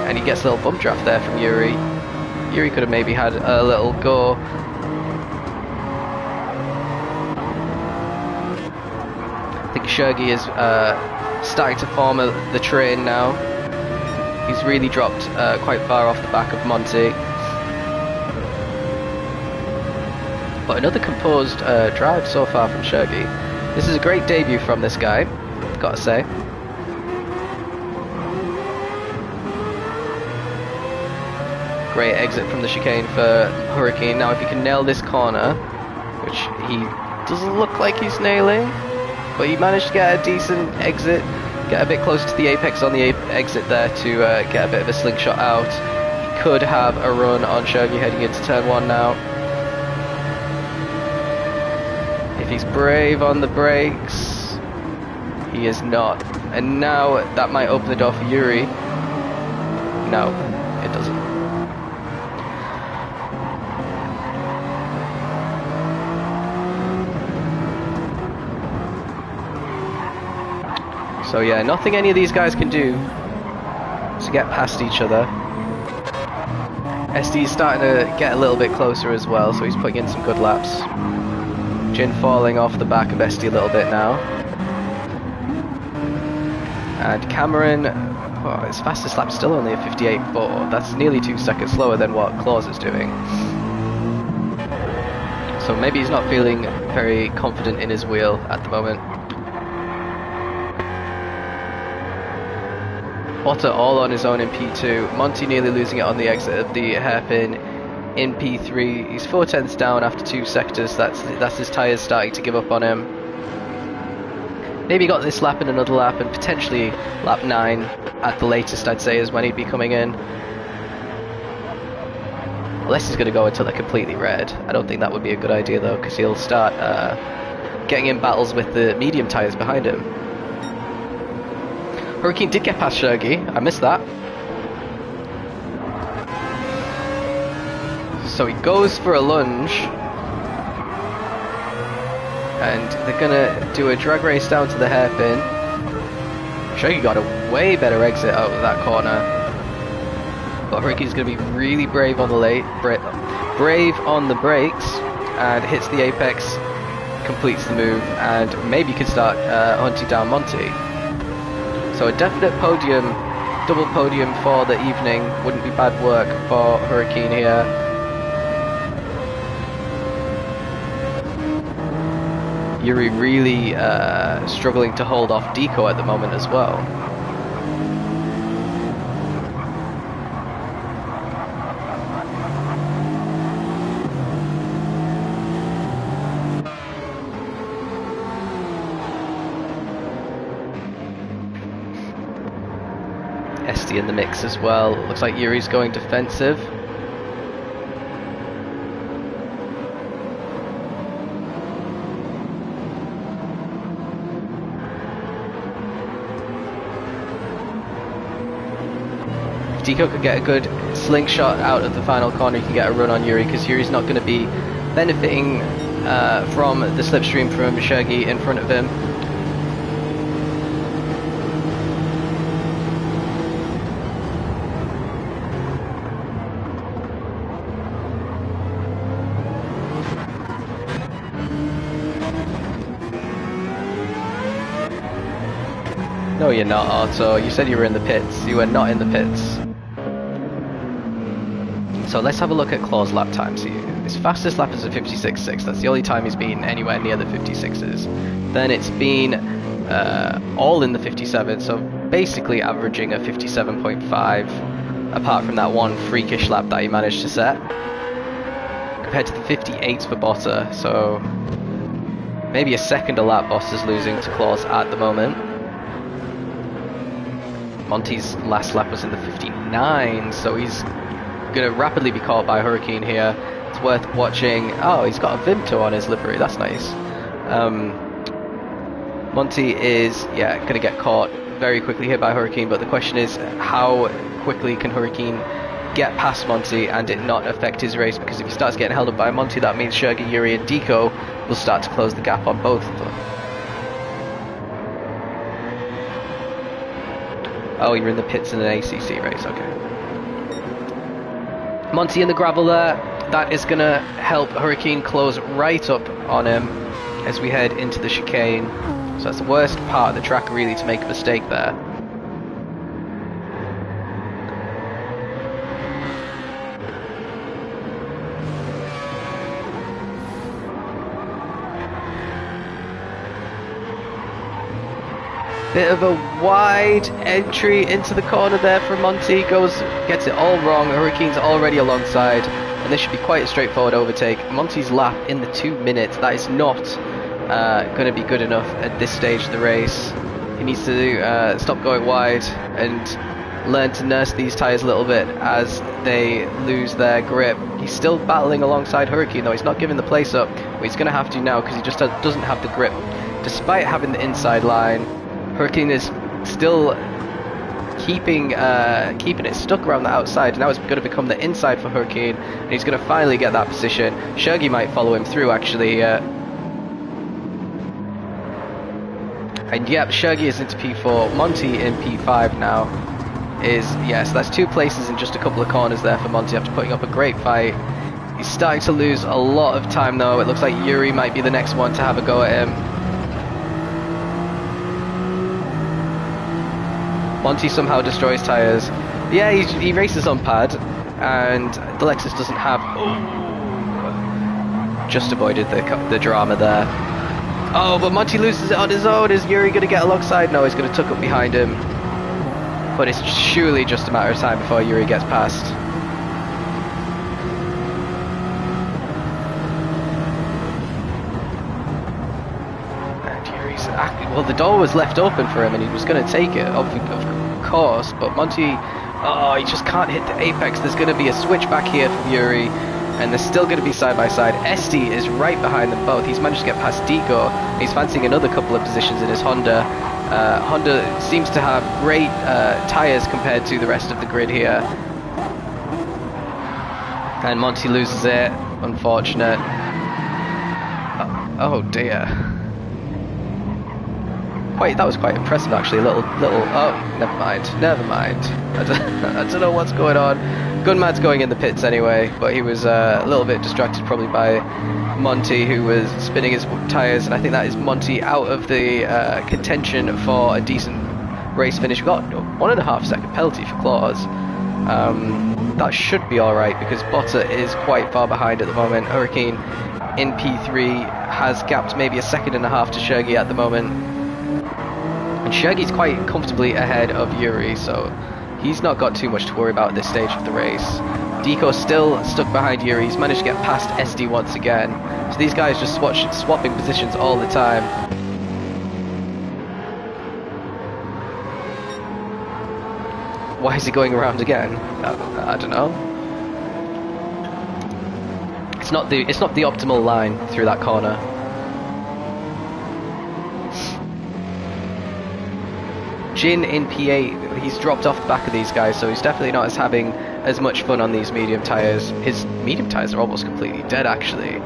and he gets a little bump draft there from Yuri. Yuri could have maybe had a little go. I think Shurgi is starting to form the train now. He's really dropped quite far off the back of Monty. But another composed drive so far from Shurgi. This is a great debut from this guy, gotta say. Great exit from the chicane for Hurricane. Now if he can nail this corner, which he doesn't look like he's nailing, but he managed to get a decent exit, get a bit close to the apex on the exit there to get a bit of a slingshot out. He could have a run on Shurgi heading into turn 1 now. If he's brave on the brakes, he is not. And now that might open the door for Yuri. No, it doesn't. So yeah, nothing any of these guys can do to get past each other. SD's starting to get a little bit closer as well, so he's putting in some good laps. Jin falling off the back of SD a little bit now. And Cameron, well, his fastest lap's still only a 58.4. That's nearly 2 seconds slower than what Claus is doing. So maybe he's not feeling very confident in his wheel at the moment. Potter all on his own in P2. Monty nearly losing it on the exit of the hairpin in P3. He's 4/10ths down after 2 sectors. That's his tyres starting to give up on him. Maybe got this lap and another lap, and potentially lap 9 at the latest, I'd say, is when he'd be coming in. Unless he's going to go until they're completely red. I don't think that would be a good idea though, because he'll start getting in battles with the medium tyres behind him. Hurricane did get past Shurgi, I missed that. So he goes for a lunge. And they're gonna do a drag race down to the hairpin. Shurgi got a way better exit out of that corner. But Hurricane's gonna be really brave on the brave on the brakes, and hits the apex, completes the move, and maybe could start hunting down Monty. So a definite podium, double podium for the evening. Wouldn't be bad work for Hurricane here. Yuri really struggling to hold off Deco at the moment as well. SD in the mix as well. Looks like Yuri's going defensive. If Deco could get a good slingshot out of the final corner, he can get a run on Yuri, because Yuri's not going to be benefiting from the slipstream from Shurgi in front of him. No, you're not, Otto. You said you were in the pits. You were not in the pits. So let's have a look at Claw's lap times. His fastest lap is a 56.6. That's the only time he's been anywhere near the 56s. Then it's been all in the 57, so basically averaging a 57.5, apart from that one freakish lap that he managed to set. Compared to the 58s for Botta, so maybe a second a lap Botta's losing to Claus at the moment. Monty's last lap was in the 59, so he's going to rapidly be caught by Hurricane here. It's worth watching. Oh, he's got a Vimto on his livery, that's nice. Monty is, yeah, going to get caught very quickly here by Hurricane, but the question is, how quickly can Hurricane get past Monty and it not affect his race, because if he starts getting held up by Monty, that means Sergey, Yuri and Deco will start to close the gap on both of them. Oh, you're in the pits in an ACC race, okay. Monty in the gravel there. That is going to help Hurricane close right up on him as we head into the chicane. So that's the worst part of the track, really, to make a mistake there. Bit of a wide entry into the corner there from Monty, gets it all wrong. Hurricane's already alongside, and this should be quite a straightforward overtake. Monty's lap in the 2 minutes, that is not going to be good enough at this stage of the race. He needs to stop going wide and learn to nurse these tyres a little bit as they lose their grip. He's still battling alongside Hurricane though, he's not giving the place up, but he's going to have to now because he just doesn't have the grip. Despite having the inside line, Hurricane is still keeping it stuck around the outside. Now it's going to become the inside for Hurricane, and he's going to finally get that position. Sergey might follow him through, actually. And yep, Sergey is into P4. Monty in P5 now. Yes, that's 2 places in just a couple of corners there for Monty after putting up a great fight. He's starting to lose a lot of time though. It looks like Yuri might be the next one to have a go at him. Monty somehow destroys tyres. Yeah, he races on pad, and the Lexus doesn't have... Just avoided the drama there. Oh, but Monty loses it on his own. Is Yuri going to get alongside? No, he's going to tuck up behind him. But it's surely just a matter of time before Yuri gets past. Well, the door was left open for him and he was going to take it, of course, but Monty, he just can't hit the apex. There's going to be a switch back here from Yuri, and they're still going to be side by side. Esty is right behind them both. He's managed to get past Deco. He's fancying another couple of positions in his Honda. Honda seems to have great tyres compared to the rest of the grid here. And Monty loses it, unfortunate. Oh dear. That was quite impressive actually. Oh, never mind. I don't know what's going on. Gunmad's going in the pits anyway, but he was a little bit distracted probably by Monty, who was spinning his tyres, and I think that is Monty out of the contention for a decent race finish. We got 1.5 second penalty for claws. That should be alright because Botta is quite far behind at the moment. Hurricane in P3 has gapped maybe 1.5 seconds to Sergey at the moment. And Sergey's quite comfortably ahead of Yuri, so he's not got too much to worry about at this stage of the race. Deco's still stuck behind Yuri. He's managed to get past SD once again. So these guys just swapping positions all the time. Why is he going around again? I don't know. It's not the optimal line through that corner. Jin in P8, he's dropped off the back of these guys, so he's definitely not having as much fun on these medium tyres. His medium tyres are almost completely dead actually,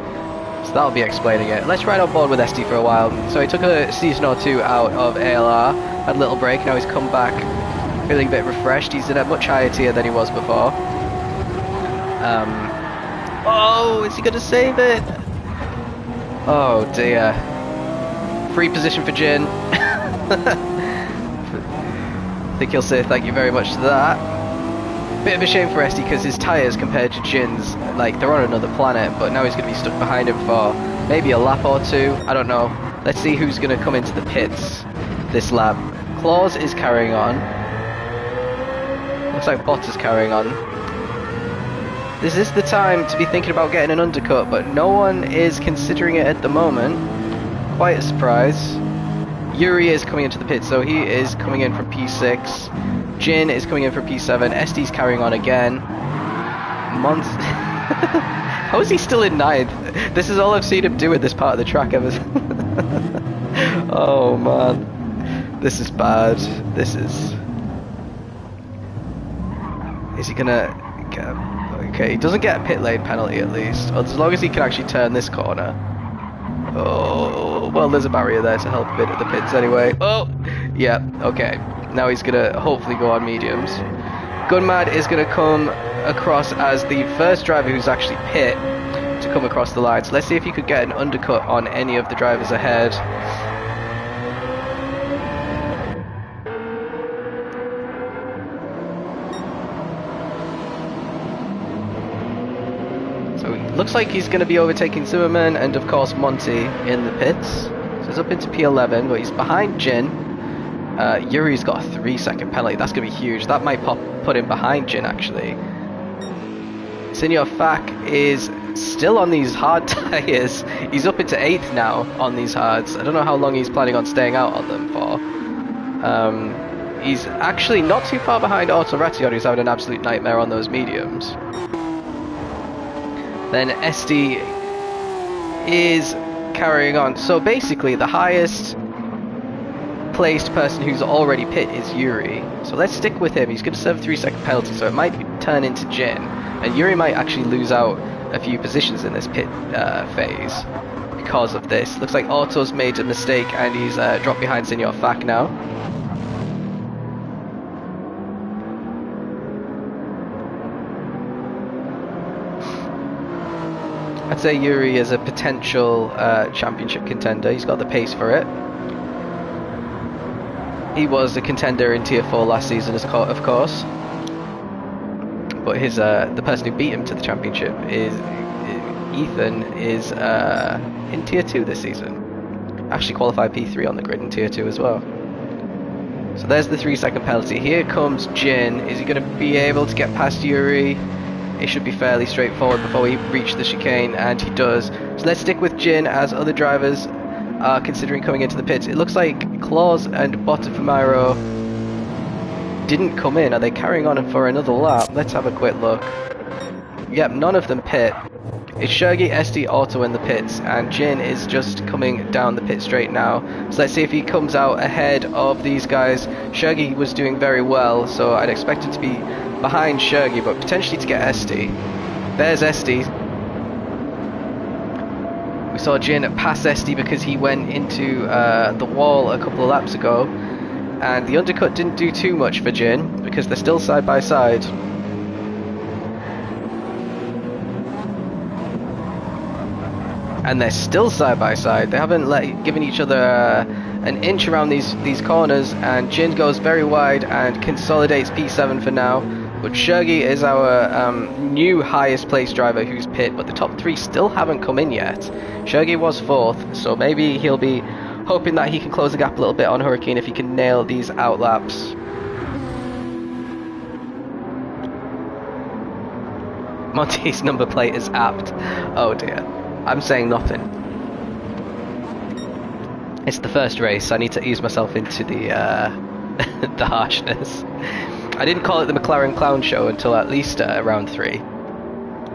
so that'll be explaining it. Let's ride on board with SD for a while. So he took a season or two out of ALR, had a little break, now he's come back feeling a bit refreshed. He's in a much higher tier than he was before. Oh, is he going to save it? Oh dear. Free position for Jin. I think he'll say thank you very much to that. Bit of a shame for SD because his tyres compared to Jin's, like, they're on another planet, but now he's going to be stuck behind him for maybe a lap or two. I don't know. Let's see who's going to come into the pits this lap. Claus is carrying on. Looks like Botta's carrying on. This is the time to be thinking about getting an undercut, but no one is considering it at the moment. Quite a surprise. Yuri is coming into the pit, so he is coming in from P6. Jin is coming in from P7. SD's carrying on again. How is he still in 9th? This is all I've seen him do at this part of the track ever. Oh man. This is bad. Is he gonna Okay, he doesn't get a pit lane penalty at least, as long as he can actually turn this corner. Oh, well, there's a barrier there to help a bit at the pits anyway. Oh, yeah, okay. Now he's gonna hopefully go on mediums. Gunmad is gonna come across as the first driver who's actually pit to come across the line. So let's see if he could get an undercut on any of the drivers ahead. Looks like he's going to be overtaking Zimmerman and of course Monty in the pits. So he's up into P11, but he's behind Jin. Yuri's got a 3-second penalty. That's going to be huge. That might put him behind Jin actually. Senior Fak is still on these hard tyres. He's up into 8th now on these hards. I don't know how long he's planning on staying out on them for. He's actually not too far behind Otto Ration, who's having an absolute nightmare on those mediums. Then SD is carrying on. So basically the highest placed person who's already pit is Yuri. So let's stick with him. He's going to serve a 3-second penalty, so it might turn into Jin. And Yuri might actually lose out a few positions in this pit phase because of this. Looks like Otto's made a mistake and he's dropped behind Senior Fak now. I'd say Yuri is a potential championship contender. He's got the pace for it. He was a contender in Tier 4 last season, of course. But his the person who beat him to the championship is Ethan is in Tier 2 this season. Actually qualified P3 on the grid in Tier 2 as well. So there's the 3-second penalty. Here comes Jin. Is he going to be able to get past Yuri? It should be fairly straightforward before we reach the chicane, and he does. So let's stick with Jin as other drivers are considering coming into the pits. It looks like Claus and Botta from Aero didn't come in. Are they carrying on for another lap? Let's have a quick look. Yep, none of them pit. It's Shergi, SD, Otto in the pits, and Jin is just coming down the pit straight now. So let's see if he comes out ahead of these guys. Shergi was doing very well, so I'd expect him to be behind Shergi, but potentially to get SD. There's SD. We saw Jin pass SD because he went into the wall a couple of laps ago, and the undercut didn't do too much for Jin because they're still side by side. And they're still side by side. They haven't given each other an inch around these corners, and Jin goes very wide and consolidates P7 for now. But Shergi is our new highest placed driver who's pit, but the top 3 still haven't come in yet. Shergi was 4th, so maybe he'll be hoping that he can close the gap a little bit on Hurricane if he can nail these out laps. Monty's number plate is apt. Oh dear. I'm saying nothing. It's the first race. I need to ease myself into the the harshness. I didn't call it the McLaren Clown Show until at least round 3.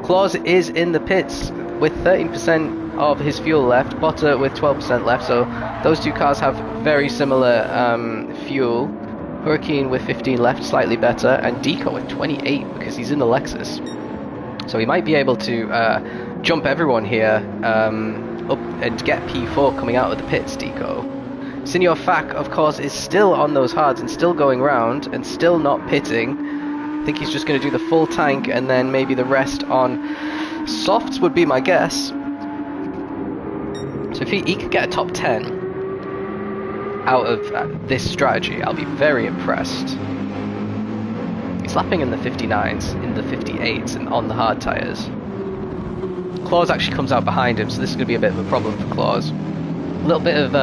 Claus is in the pits with 13% of his fuel left. Botta with 12% left. So those two cars have very similar fuel. Hurricane with 15 left, slightly better, and Deco with 28 because he's in the Lexus. So he might be able to jump everyone here up and get P4 coming out of the pits, Deco. Senior Fak, of course, is still on those hards and still going round and still not pitting. I think he's just going to do the full tank and then maybe the rest on softs would be my guess. So if he could get a top 10 out of this strategy, I'll be very impressed. He's lapping in the 59s, in the 58s, and on the hard tyres. Claus actually comes out behind him, so this is going to be a bit of a problem for Claus. A little bit of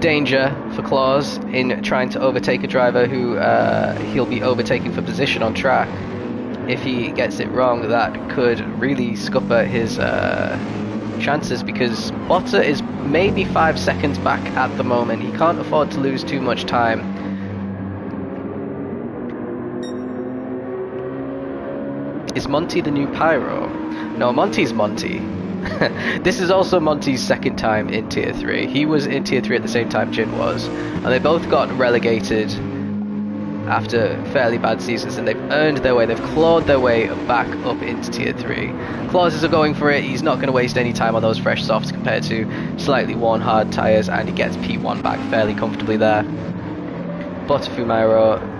danger for Claus in trying to overtake a driver who he'll be overtaking for position on track. If he gets it wrong, that could really scupper his chances, because Botta is maybe 5 seconds back at the moment. He can't afford to lose too much time. Is Monty the new Pyro? No, Monty's Monty. This is also Monty's second time in Tier 3. He was in Tier 3 at the same time Jin was, and they both got relegated after fairly bad seasons, and they've earned their way, they've clawed their way back up into Tier 3. Clauses are going for it, he's not going to waste any time on those fresh softs compared to slightly worn hard tyres, and he gets P1 back fairly comfortably there. Botafumeiro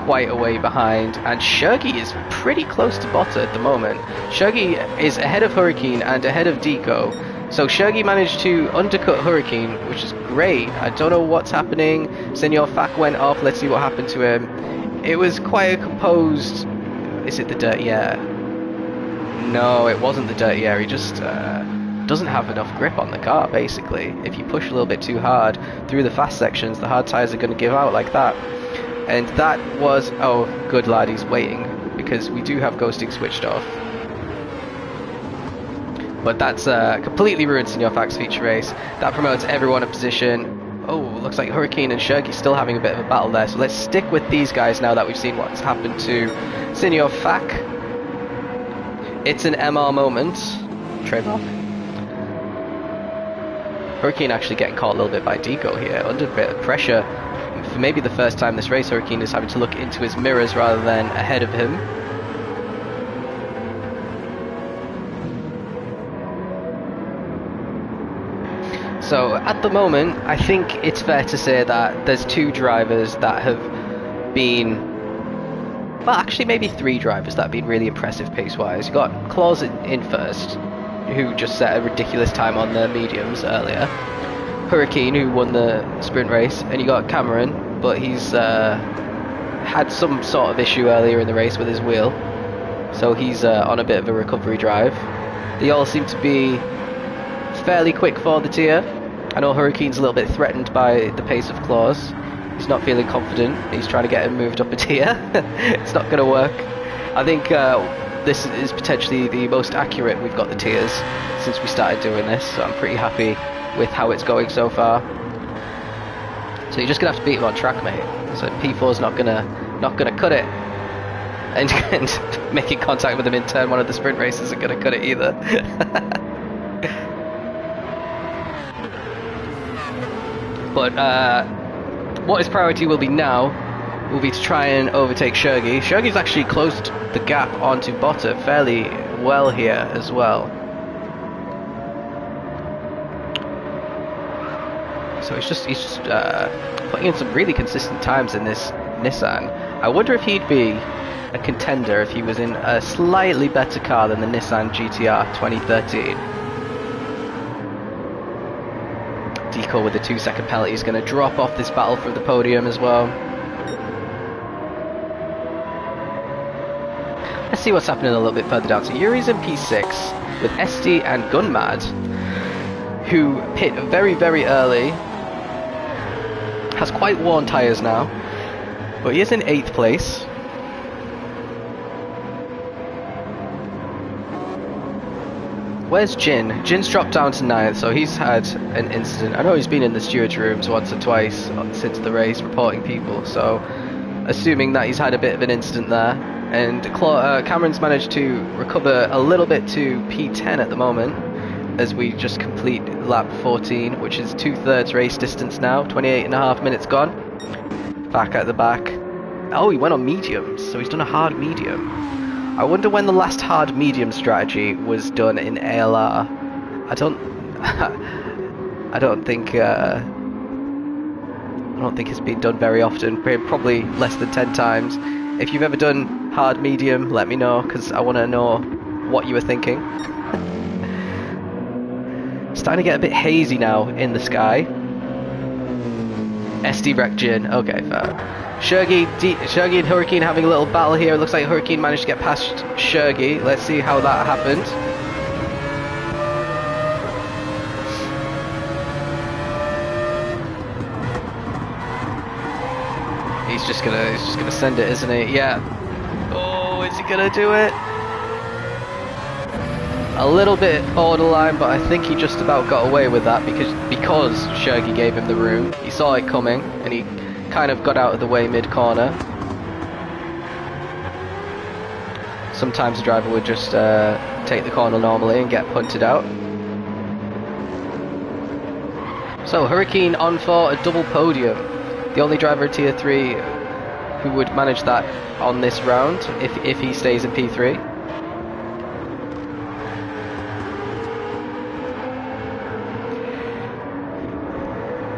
quite a way behind, and Shurgi is pretty close to Botta at the moment. Shurgi is ahead of Hurricane and ahead of Deco. So Shurgi managed to undercut Hurricane, which is great. I don't know what's happening. Senor Fak went off. Let's see what happened to him. It was quite a composed... Is it the dirty air? No, it wasn't the dirty air. He just doesn't have enough grip on the car, basically. If you push a little bit too hard through the fast sections, the hard tyres are going to give out like that. And that was... Oh, good lad, he's waiting, because we do have ghosting switched off. But that's completely ruined Senor Fak's feature race. That promotes everyone in position. Oh, looks like Hurricane and Shurgi still having a bit of a battle there. So let's stick with these guys now that we've seen what's happened to Senor Fak. It's an MR moment. Trademark. Hurricane actually getting caught a little bit by Deco here, under a bit of pressure. For maybe the first time this race, Hurricane is having to look into his mirrors rather than ahead of him. So at the moment, I think it's fair to say that there's two drivers that have been, well, actually maybe three drivers that have been really impressive pace-wise. You got Claus in first, who just set a ridiculous time on the mediums earlier. Hurricane, who won the sprint race, and you got Cameron, but he's had some sort of issue earlier in the race with his wheel, so he's on a bit of a recovery drive. They all seem to be fairly quick for the tier. I know Hurricane's a little bit threatened by the pace of Claus. He's not feeling confident. He's trying to get him moved up a tier. It's not going to work. I think this is potentially the most accurate we've got the tiers since we started doing this, so I'm pretty happy with how it's going so far. So you're just gonna have to beat him on track, mate. So P4's not gonna cut it, and making contact with him in turn one of the sprint races isn't gonna cut it either. But what his priority will be now will be to try and overtake Shurgi. Shurgi's actually closed the gap onto Botta fairly well here as well. So he's just putting in some really consistent times in this Nissan. I wonder if he'd be a contender if he was in a slightly better car than the Nissan GTR 2013. Deco with the 2-second penalty is going to drop off this battle for the podium as well. Let's see what's happening a little bit further down. So Yuri's in P6 with SD and Gunmad, who pit very, very early. Has quite worn tyres now, but he is in 8th place. Where's Jin? Jin's dropped down to 9th, so he's had an incident. I know he's been in the steward's rooms once or twice since the race reporting people, so assuming that he's had a bit of an incident there. And Cameron's managed to recover a little bit to P10 at the moment, as we just complete lap 14, which is 2/3 race distance now, 28.5 minutes gone. Back at the back. Oh, he went on mediums, so he's done a hard medium. I wonder when the last hard medium strategy was done in ALR. I don't think it's been done very often, probably less than 10 times. If you've ever done hard medium, let me know, because I want to know what you were thinking. Starting to get a bit hazy now in the sky. SD wreck Jin. Okay, fair. Shurgi and Hurricane having a little battle here. It looks like Hurricane managed to get past Shurgi. Let's see how that happened. He's just gonna send it, isn't he? Yeah. Oh, is he gonna do it? A little bit borderline, but I think he just about got away with that because Shurgi gave him the room. He saw it coming and he kind of got out of the way mid-corner. Sometimes the driver would just take the corner normally and get punted out. So Hurricane on for a double podium. The only driver in Tier 3 we would manage that on this round if he stays in P3.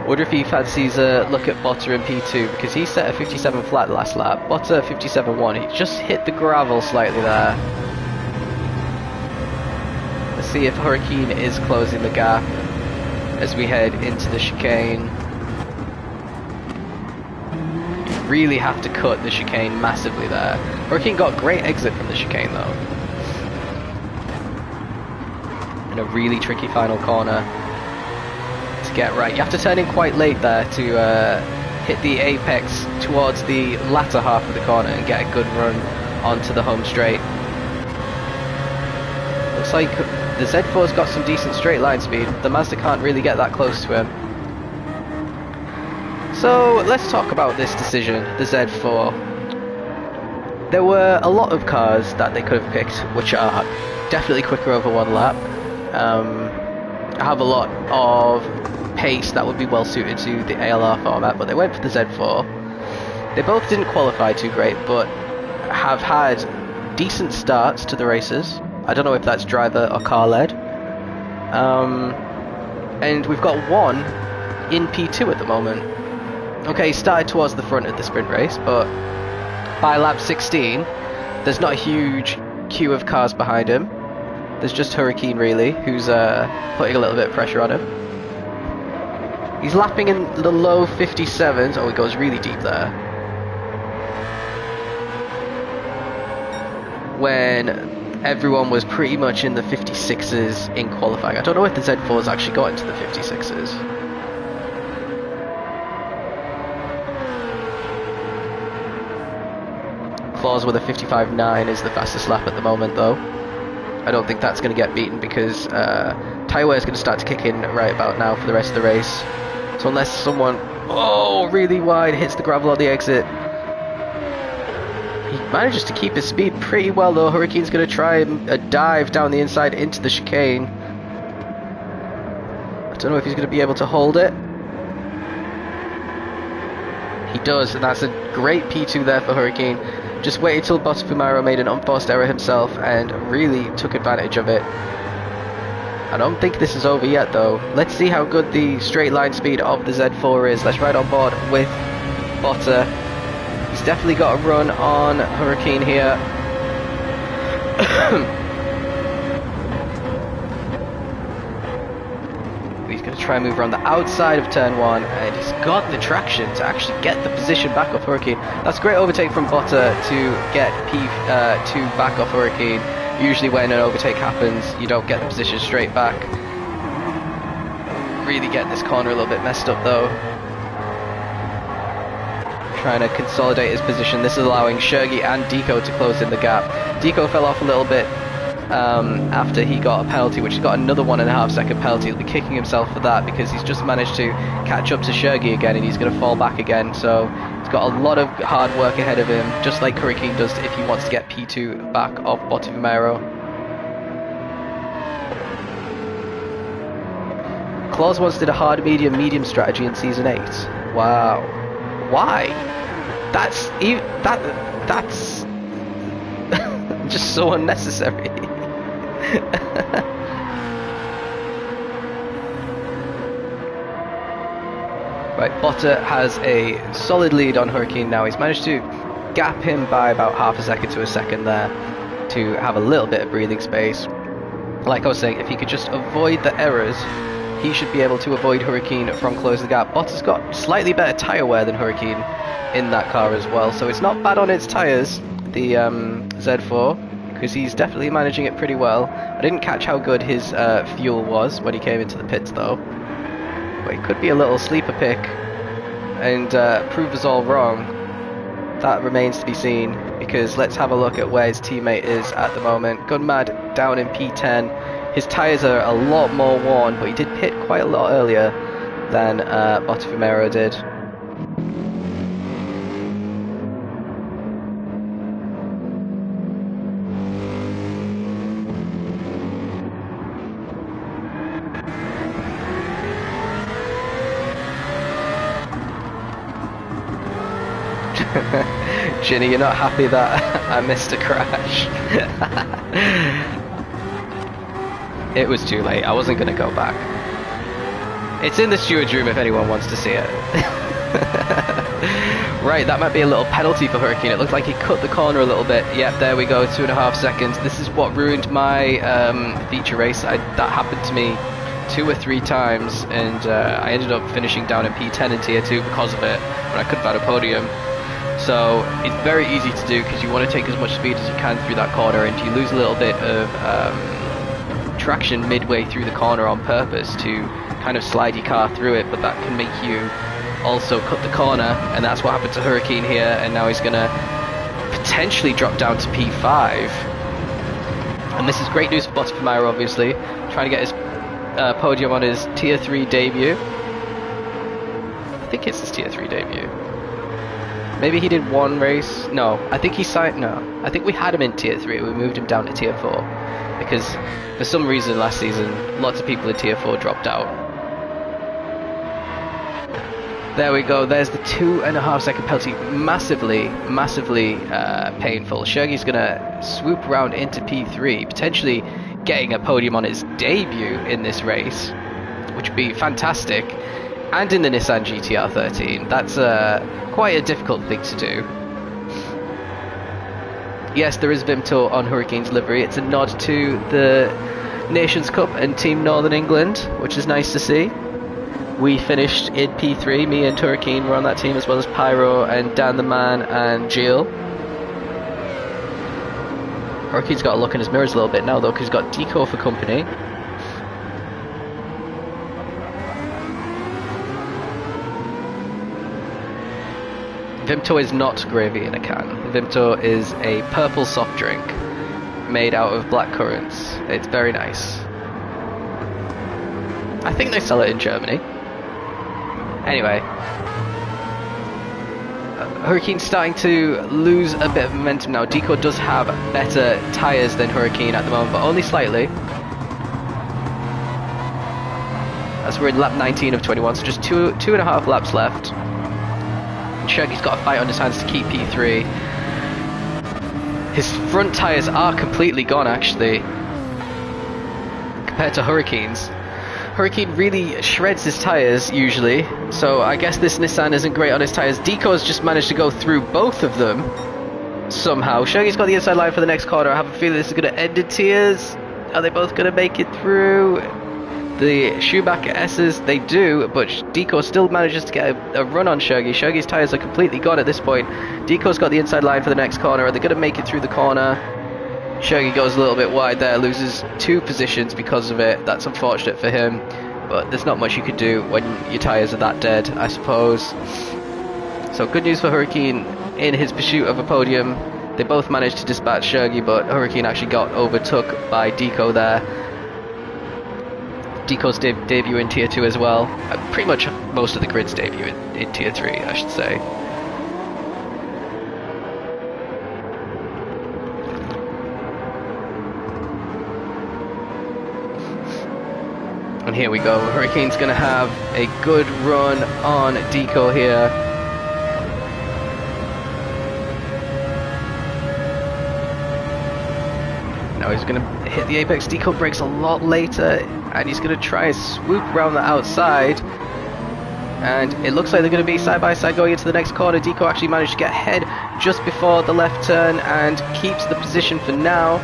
Wonder if he fancies a look at Botta in P2, because he set a 57 flat last lap. Botta 57.1. He just hit the gravel slightly there. Let's see if Hurricane is closing the gap as we head into the chicane. You really have to cut the chicane massively there. Hurricane got great exit from the chicane though. In a really tricky final corner to get right. You have to turn in quite late there to hit the apex towards the latter half of the corner and get a good run onto the home straight. Looks like the Z4's got some decent straight line speed. The Mazda can't really get that close to him. So let's talk about this decision, the Z4. There were a lot of cars that they could have picked which are definitely quicker over one lap. Have a lot of pace that would be well suited to the ALR format, but they went for the Z4. They both didn't qualify too great, but have had decent starts to the races. I don't know if that's driver or car led. And we've got one in P2 at the moment. Okay, he started towards the front of the sprint race, but by lap 16, there's not a huge queue of cars behind him. There's just Hurricane really, who's putting a little bit of pressure on him. He's lapping in the low 57s. Oh, he goes really deep there. When everyone was pretty much in the 56s in qualifying. I don't know if the Z4's actually got into the 56s. Claus with a 55.9 is the fastest lap at the moment though. I don't think that's going to get beaten because tyre wear is going to start to kick in right about now for the rest of the race. So unless someone, really wide, hits the gravel on the exit. He manages to keep his speed pretty well though. Hurricane's going to try a dive down the inside into the chicane. I don't know if he's going to be able to hold it. He does, and that's a great P2 there for Hurricane. Just waited till Botta made an unforced error himself and really took advantage of it. I don't think this is over yet though. Let's see how good the straight line speed of the Z4 is. Let's ride on board with Botta. He's definitely got a run on Hurricane here. He's going to try and move around the outside of turn 1, and he's got the traction to actually get the position back off Hurricane. That's a great overtake from Botta to get P2 back off Hurricane. Usually when an overtake happens, you don't get the position straight back. Really getting this corner a little bit messed up though. Trying to consolidate his position. This is allowing Shergi and Deco to close in the gap. Deco fell off a little bit after he got a penalty, which he's got another 1.5 second penalty. He'll be kicking himself for that because he's just managed to catch up to Shergi again and he's going to fall back again. So he's got a lot of hard work ahead of him, just like Hurricane does if he wants to get P2 back off Botta. Claus once did a hard medium strategy in season 8. Wow. Why? That's just so unnecessary. Right, Botta has a solid lead on Hurricane now. He's managed to gap him by about half a second to a second there to have a little bit of breathing space. Like I was saying, if he could just avoid the errors, he should be able to avoid Hurricane from closing the gap. Botta's got slightly better tyre wear than Hurricane in that car as well, so it's not bad on its tyres, the Z4, because he's definitely managing it pretty well. I didn't catch how good his fuel was when he came into the pits though, but it could be a little sleeper pick and prove us all wrong. That remains to be seen, because let's have a look at where his teammate is at the moment. Gunmad down in P10. His tyres are a lot more worn, but he did pit quite a lot earlier than Botta did. Ginny, you're not happy that I missed a crash. It was too late. I wasn't going to go back. It's in the steward's room if anyone wants to see it. Right, that might be a little penalty for Hurricane. It looked like he cut the corner a little bit. Yep, there we go, 2.5 seconds. This is what ruined my feature race. That happened to me 2 or 3 times, and I ended up finishing down in P10 in Tier 2 because of it, when I couldn't find a podium. So it's very easy to do because you want to take as much speed as you can through that corner, and you lose a little bit of traction midway through the corner on purpose to kind of slide your car through it, but that can make you also cut the corner, and that's what happened to Hurricane here, and now he's going to potentially drop down to P5. And this is great news for Bottas Aero, obviously, trying to get his podium on his Tier 3 debut. I think it's his Tier 3 debut. Maybe he did 1 race. No, I think he signed. No, I think we had him in Tier 3. We moved him down to Tier 4 because for some reason last season lots of people in Tier 4 dropped out. There we go, there's the 2.5 second penalty. Massively painful. Shirgy's going to swoop around into P3, potentially getting a podium on his debut in this race, which would be fantastic. And in the Nissan GTR 13. That's quite a difficult thing to do. Yes, there is Vimto on Hurricane's livery. It's a nod to the Nations Cup and Team Northern England, which is nice to see. We finished in P3, me and Hurricane were on that team, as well as Pyro and Dan the Man and Jill. Hurricane's got to look in his mirrors a little bit now though, because he's got Deco for company. Vimto is not gravy in a can. Vimto is a purple soft drink made out of black currants. It's very nice. I think they sell it in Germany. Anyway, Hurricane's starting to lose a bit of momentum now. Deco does have better tyres than Hurricane at the moment, but only slightly. As we're in lap 19 of 21, so just 2.5 laps left. Shirky's got a fight on his hands to keep P3. His front tyres are completely gone actually, compared to Hurricane's. Hurricane really shreds his tyres usually, so I guess this Nissan isn't great on his tyres. Deco's just managed to go through both of them somehow. Shirky's got the inside line for the next corner. I have a feeling this is going to end in tears. Are they both going to make it through? The Schumacher S's, they do, but Deco still manages to get a run on Shirky. Shirky's tyres are completely gone at this point. Deco's got the inside line for the next corner. Are they going to make it through the corner? Shirky goes a little bit wide there, loses 2 positions because of it. That's unfortunate for him, but there's not much you could do when your tyres are that dead, I suppose. So good news for Hurricane in his pursuit of a podium. They both managed to dispatch Shirky, but Hurricane actually got overtook by Deco there. Deco's debut in Tier 2 as well. Pretty much most of the grid's debut in Tier 3, I should say. And here we go, Hurricane's going to have a good run on Deco here. Now he's going to hit the apex. Deco brakes a lot later, and he's going to try and swoop around the outside. And it looks like they're going to be side by side going into the next corner. Deco actually managed to get ahead just before the left turn and keeps the position for now.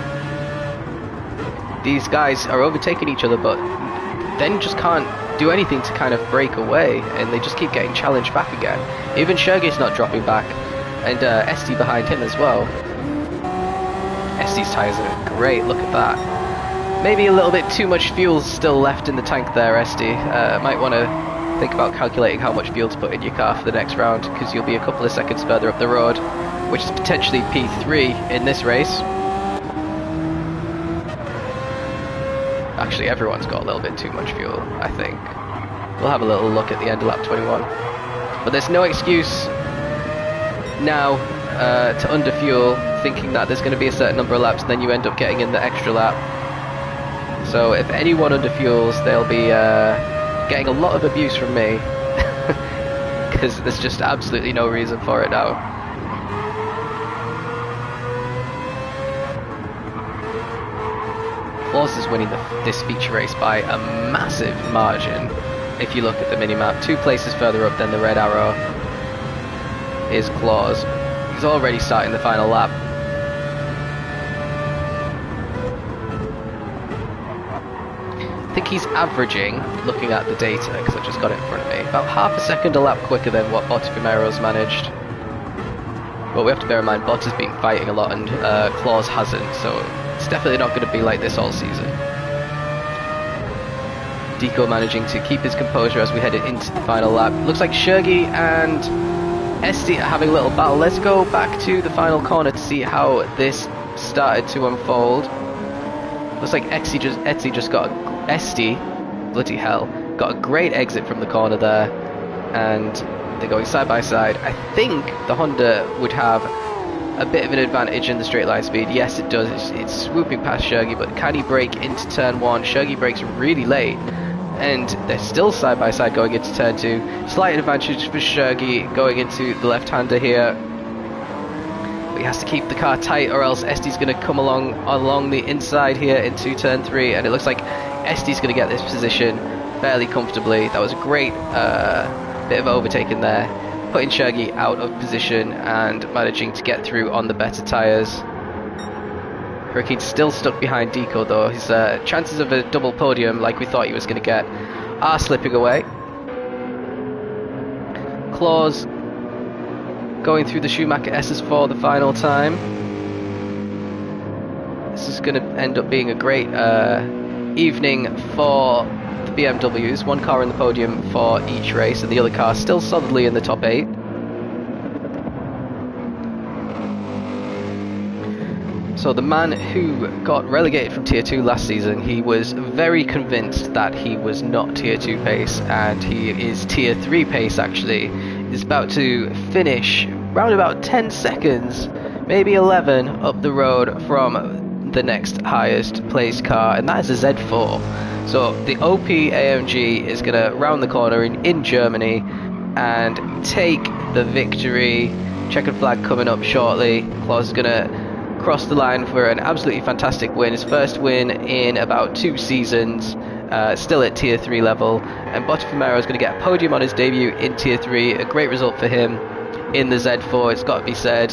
These guys are overtaking each other, but then just can't do anything to kind of break away, and they just keep getting challenged back again. Even Shirgy's not dropping back, and SD behind him as well. SD's tyres are great, look at that. Maybe a little bit too much fuel still left in the tank there, SD. Might want to think about calculating how much fuel to put in your car for the next round, because you'll be a couple of seconds further up the road, which is potentially P3 in this race. Actually, everyone's got a little bit too much fuel, I think. We'll have a little look at the end of lap 21. But there's no excuse now to underfuel, thinking that there's going to be a certain number of laps and then you end up getting in the extra lap. So if anyone underfuels, they'll be getting a lot of abuse from me. Because there's just absolutely no reason for it now. Claus is winning this feature race by a massive margin. If you look at the minimap, 2 places further up than the red arrow is Claus. He's already starting the final lap. I think he's averaging, looking at the data, because I just got it in front of me, about half a second a lap quicker than what Bottas managed. But we have to bear in mind, Bottas has been fighting a lot and Claus hasn't, so it's definitely not going to be like this all season. Deco managing to keep his composure as we head into the final lap. Looks like Shurgi and SD are having a little battle. Let's go back to the final corner to see how this started to unfold. Looks like Etsy just got bloody hell, got a great exit from the corner there, and they're going side by side. I think the Honda would have a bit of an advantage in the straight line speed. Yes, it does. It's swooping past Shurgi, but can he break into turn 1? Shurgi breaks really late, and they're still side by side going into turn 2. Slight advantage for Shurgi going into the left-hander here. But he has to keep the car tight, or else Esti's going to come along the inside here into turn 3, and it looks like Esti's going to get this position fairly comfortably. That was a great bit of overtaking there, putting Shurgi out of position and managing to get through on the better tyres. Hurricane's still stuck behind Deco though. His chances of a double podium, like we thought he was going to get, are slipping away. Claus going through the Schumacher S's for the final time. This is going to end up being a great evening for the BMWs. One car in the podium for each race, and the other car still solidly in the top 8. So the man who got relegated from Tier 2 last season, he was very convinced that he was not Tier 2 pace, and he is Tier 3 pace actually. He's about to finish round about 10 seconds, maybe 11, up the road from the next highest placed car, and that is a Z4. So the OP AMG is going to round the corner in Germany and take the victory. Checkered flag coming up shortly. Claus is going to cross the line for an absolutely fantastic win, his first win in about 2 seasons, still at Tier 3 level, and Bottas is going to get a podium on his debut in Tier 3, a great result for him in the Z4, it's got to be said.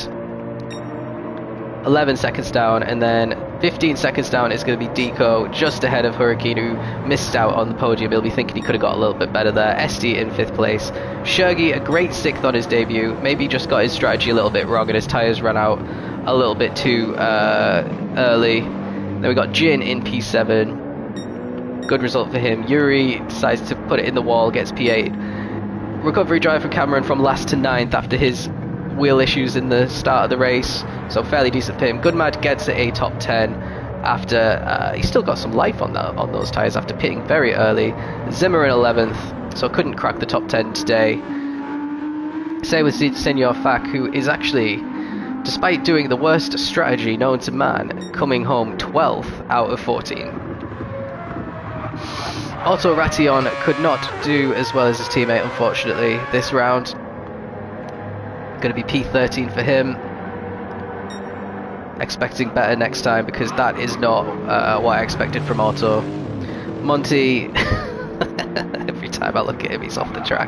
11 seconds down, and then 15 seconds down is going to be Deco, just ahead of Hurricane, who missed out on the podium. He'll be thinking he could have got a little bit better there. SD in 5th place. Shurgi, a great 6th on his debut, maybe just got his strategy a little bit wrong and his tyres ran out a little bit too early. Then we got Jin in P7. Good result for him. Yuri decides to put it in the wall, gets P8. Recovery drive for Cameron from last to 9th after his wheel issues in the start of the race, so fairly decent for him. Goodmad gets a top 10 after he's still got some life on those tyres after pitting very early. Zimmer in 11th, so couldn't crack the top 10 today. Same with Senor Fak, who is actually, despite doing the worst strategy known to man, coming home 12th out of 14. Otto Ration could not do as well as his teammate, unfortunately, this round. Going to be P13 for him. Expecting better next time, because that is not what I expected from Otto. Monty, every time I look at him, he's off the track.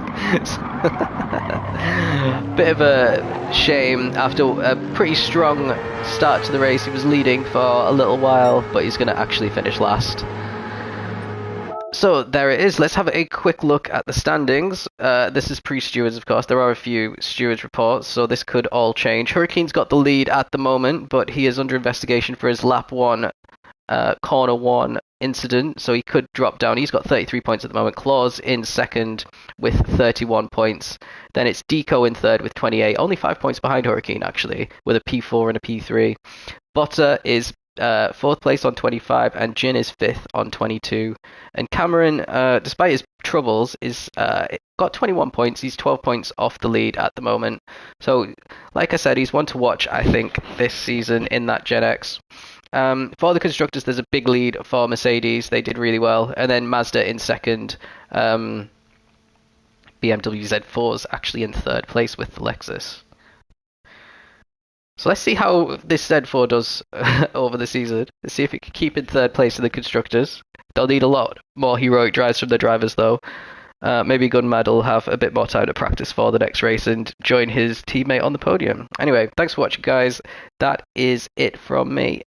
Bit of a shame. After a pretty strong start to the race, he was leading for a little while, but he's going to actually finish last. So there it is. Let's have a quick look at the standings. This is pre-stewards, of course. There are a few stewards reports, so this could all change. Hurricane's got the lead at the moment, but he is under investigation for his lap 1, corner 1 incident, so he could drop down. He's got 33 points at the moment. Claus in 2nd with 31 points. Then it's Deco in 3rd with 28. Only 5 points behind Hurricane, actually, with a P4 and a P3. Botta is 4th place on 25, and Jin is 5th on 22. And Cameron, despite his troubles, is got 21 points. He's 12 points off the lead at the moment. So, like I said, he's one to watch, I think, this season in that Gen X. For the constructors, there's a big lead for Mercedes. They did really well. And then Mazda in 2nd. BMW Z4's actually in 3rd place with the Lexus. So let's see how this Z4 does over the season. Let's see if it can keep in third place in the constructors. They'll need a lot more heroic drives from the drivers, though. Maybe Gunmad will have a bit more time to practice for the next race and join his teammate on the podium. Anyway, thanks for watching, guys. That is it from me.